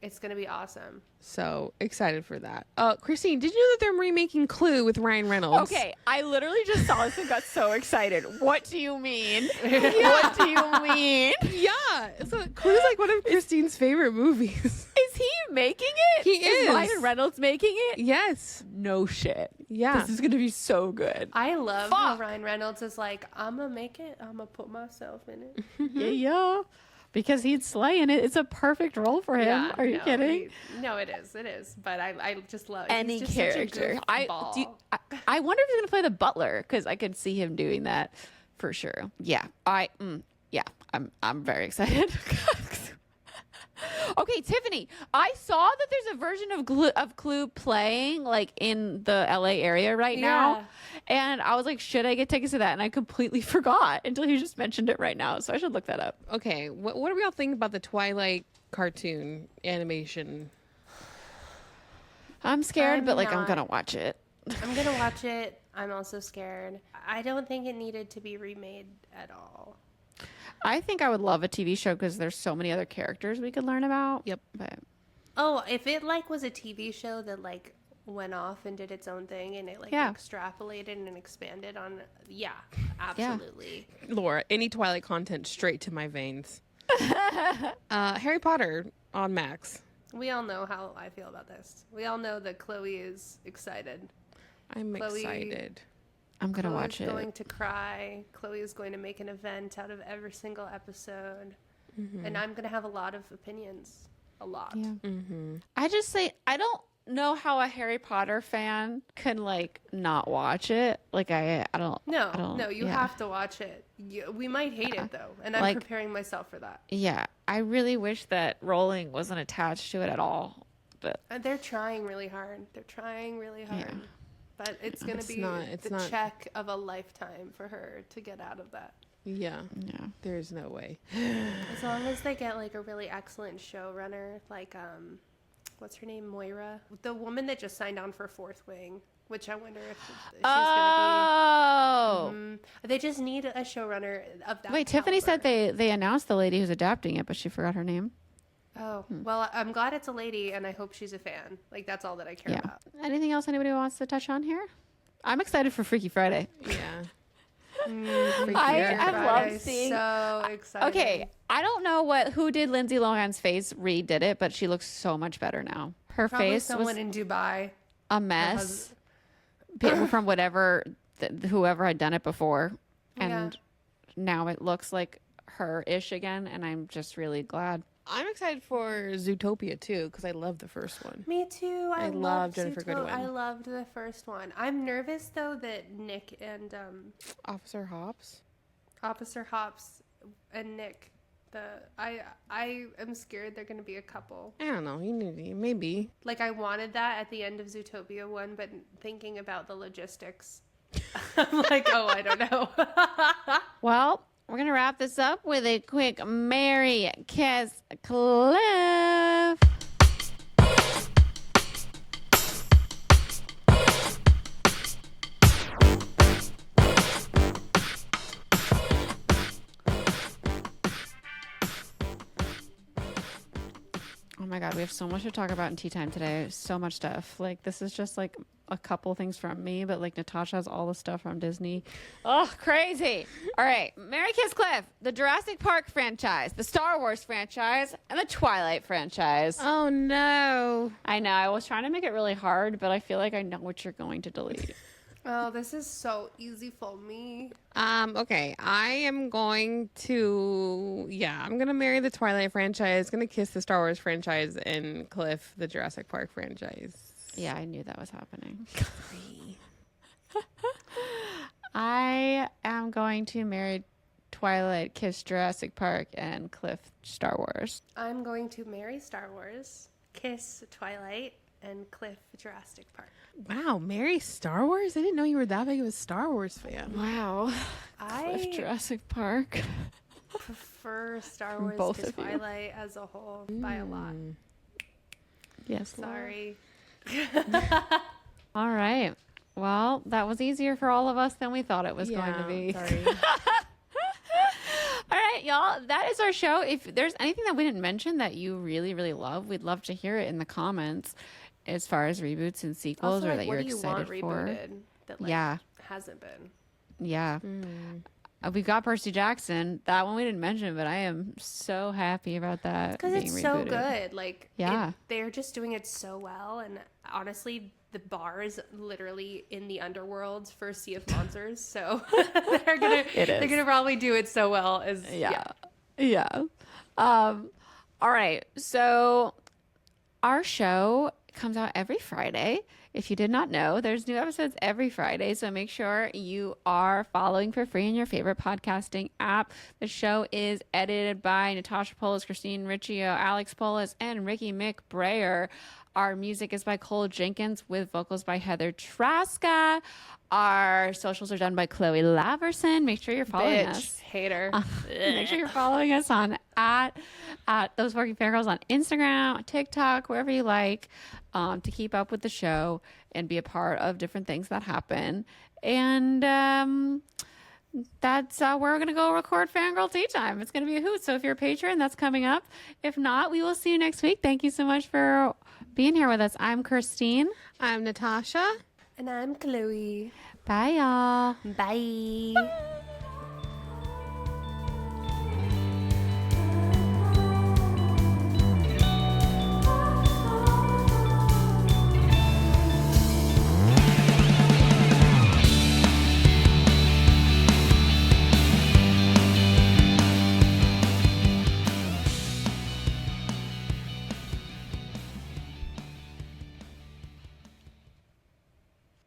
Speaker 3: it's gonna be awesome.
Speaker 2: So excited for that. Christine, did you know that they're remaking Clue with Ryan Reynolds?
Speaker 1: Okay, I literally just saw this and got so excited. What do you mean? What do you mean?
Speaker 2: Yeah. So Clue's like one of Christine's favorite movies.
Speaker 1: Is he making it?
Speaker 2: He is.
Speaker 1: Ryan Reynolds making it?
Speaker 2: Yes.
Speaker 1: No shit.
Speaker 2: Yeah.
Speaker 1: This is gonna be so good.
Speaker 3: I love how Ryan Reynolds is like, I'm gonna make it. I'm gonna put myself in it.
Speaker 1: Yeah. Because he'd slay in it. It's a perfect role for him.
Speaker 3: Yeah,
Speaker 1: Are you kidding?
Speaker 3: No, it is. It is. But I just love
Speaker 1: Any
Speaker 3: he's just
Speaker 1: character.
Speaker 3: Such a goofball.
Speaker 1: I wonder if he's gonna play the butler because I could see him doing that for sure. Yeah. I'm very excited. Okay, Tiffany, I saw that there's a version of Clue playing like in the LA area right now. And I was like, should I get tickets to that? And I completely forgot until you just mentioned it right now. So I should look that up.
Speaker 2: Okay. What do we all think about the Twilight cartoon animation?
Speaker 1: I'm scared,
Speaker 3: I'm
Speaker 1: but like I'm
Speaker 3: not.
Speaker 1: gonna watch it.
Speaker 3: I'm gonna watch it. I'm also scared. I don't think it needed to be remade at all.
Speaker 1: I think I would love a TV show because there's so many other characters we could learn about.
Speaker 2: Yep.
Speaker 1: But
Speaker 3: Oh, if it like was a TV show that like went off and did its own thing and it like
Speaker 1: Yeah.
Speaker 3: extrapolated and expanded on, absolutely.
Speaker 2: Laura, any Twilight content straight to my veins. Harry Potter on Max.
Speaker 3: We all know how I feel about this. We all know that Chloe is excited.
Speaker 2: I'm
Speaker 3: Chloe-
Speaker 2: excited.
Speaker 1: I'm gonna
Speaker 3: Chloe's
Speaker 1: watch it.
Speaker 3: going to cry. Chloe is going to make an event out of every single episode. And I'm going to have a lot of opinions. A lot.
Speaker 1: Yeah. I just say I don't know how a Harry Potter fan can like not watch it. Like I don't.
Speaker 3: No, you
Speaker 1: yeah.
Speaker 3: have to watch it. We might hate it though, and I'm
Speaker 1: Like-
Speaker 3: preparing myself for that.
Speaker 1: Yeah, I really wish that Rowling wasn't attached to it at all. But
Speaker 3: They're trying really hard.
Speaker 1: Yeah.
Speaker 3: But it's going to be
Speaker 2: it's
Speaker 3: the
Speaker 2: not-
Speaker 3: check of a lifetime for her to get out of that.
Speaker 2: Yeah.
Speaker 1: yeah,
Speaker 2: There's no way.
Speaker 3: As long as they get like a really excellent showrunner, like what's her name, Moira, the woman that just signed on for Fourth Wing, which I wonder if she's
Speaker 1: oh.
Speaker 3: gonna be. They just need a showrunner of that.
Speaker 1: Wait, Tiffany said
Speaker 3: caliber.
Speaker 1: they announced the lady who's adapting it, but she forgot her name.
Speaker 3: Oh well, I'm glad it's a lady, and I hope she's a fan. Like that's all that I care
Speaker 1: Yeah.
Speaker 3: about.
Speaker 1: Anything else anybody wants to touch on here? I'm excited for Freaky Friday.
Speaker 2: Yeah.
Speaker 1: I love seeing.
Speaker 3: So excited.
Speaker 1: Okay, I don't know who did Lindsay Lohan's face. Reed did it, but she looks so much better now. Her
Speaker 3: Probably
Speaker 1: face
Speaker 3: someone
Speaker 1: was
Speaker 3: in Dubai.
Speaker 1: a mess from whoever had done it before, and now it looks like her-ish again, and I'm just really glad.
Speaker 2: I'm excited for Zootopia too because I love the first one.
Speaker 3: Me too. I
Speaker 2: love
Speaker 3: loved
Speaker 2: Jennifer Goodwin.
Speaker 3: I loved the first one. I'm nervous though that Nick and
Speaker 2: Officer Hops.
Speaker 3: Officer Hops and Nick, I am scared they're gonna be a couple.
Speaker 2: I don't know. Maybe.
Speaker 3: Like I wanted that at the end of Zootopia 1, but thinking about the logistics, I'm like, oh, I don't know.
Speaker 1: Well, we're gonna wrap this up with a quick Merry Kiss Cliff. Oh my god, we have so much to talk about in Tea Time today. So much stuff. Like this is just like a couple things from me, but like Natasha has all the stuff from Disney. Oh, crazy. All right. Merry Kiss Cliff, the Jurassic Park franchise, the Star Wars franchise, and the Twilight franchise.
Speaker 2: Oh no.
Speaker 1: I know. I was trying to make it really hard, but I feel like I know what you're going to delete.
Speaker 3: Oh, this is so easy for me.
Speaker 2: Okay. I am going to I'm gonna marry the Twilight franchise, gonna kiss the Star Wars franchise, and Cliff the Jurassic Park franchise.
Speaker 1: Yeah, I knew that was happening. I am going to marry Twilight, kiss Jurassic Park, and Cliff Star Wars.
Speaker 3: I'm going to marry Star Wars, kiss Twilight, and Cliff Jurassic Park.
Speaker 2: Wow, marry Star Wars? I didn't know you were that big of a Star Wars fan.
Speaker 1: Wow.
Speaker 3: I
Speaker 1: Cliff Jurassic Park.
Speaker 3: prefer Star Wars
Speaker 1: Both
Speaker 3: to
Speaker 1: of you.
Speaker 3: Twilight as a whole by a lot.
Speaker 1: Yes.
Speaker 3: Sorry.
Speaker 1: All right. Well, that was easier for all of us than we thought it was going to be.
Speaker 2: Sorry.
Speaker 1: All right, y'all. y'all, that is our show. If there's anything that we didn't mention that you really, really love, we'd love to hear it in the comments as far as reboots and sequels
Speaker 3: Also,
Speaker 1: or
Speaker 3: like,
Speaker 1: that
Speaker 3: what
Speaker 1: you're
Speaker 3: do you
Speaker 1: excited
Speaker 3: want
Speaker 1: for.
Speaker 3: rebooted that like
Speaker 1: Yeah.
Speaker 3: hasn't been?
Speaker 1: Yeah. We've got Percy Jackson. That one we didn't mention, but I am so happy about that.
Speaker 3: Because
Speaker 1: being
Speaker 3: it's so
Speaker 1: rebooted.
Speaker 3: good. Like,
Speaker 1: Yeah.
Speaker 3: they're just doing it so well. And honestly, the bar is literally in the underworld for Sea of Monsters. So they're gonna probably do it so well. As
Speaker 1: Yeah. All right. So our show comes out every Friday. If you did not know, there's new episodes every Friday. So make sure you are following for free in your favorite podcasting app. The show is edited by Natasha Polis, Christine Riccio, Alex Polis, and Ricky McBrayer. Our music is by Cole Jenkins with vocals by Heather Traska. Our socials are done by Chloe Laverson. Make sure you're following us.
Speaker 3: Hater.
Speaker 1: Make sure you're following us on at Those Working Fangirls on Instagram, TikTok, wherever you like, to keep up with the show and be a part of different things that happen. And that's where we're going to go record Fangirl Tea Time. It's going to be a hoot. So if you're a patron, that's coming up. If not, we will see you next week. Thank you so much for being here with us. I'm Christine.
Speaker 2: I'm Natasha.
Speaker 3: And I'm Chloe.
Speaker 1: Bye, y'all.
Speaker 3: Bye.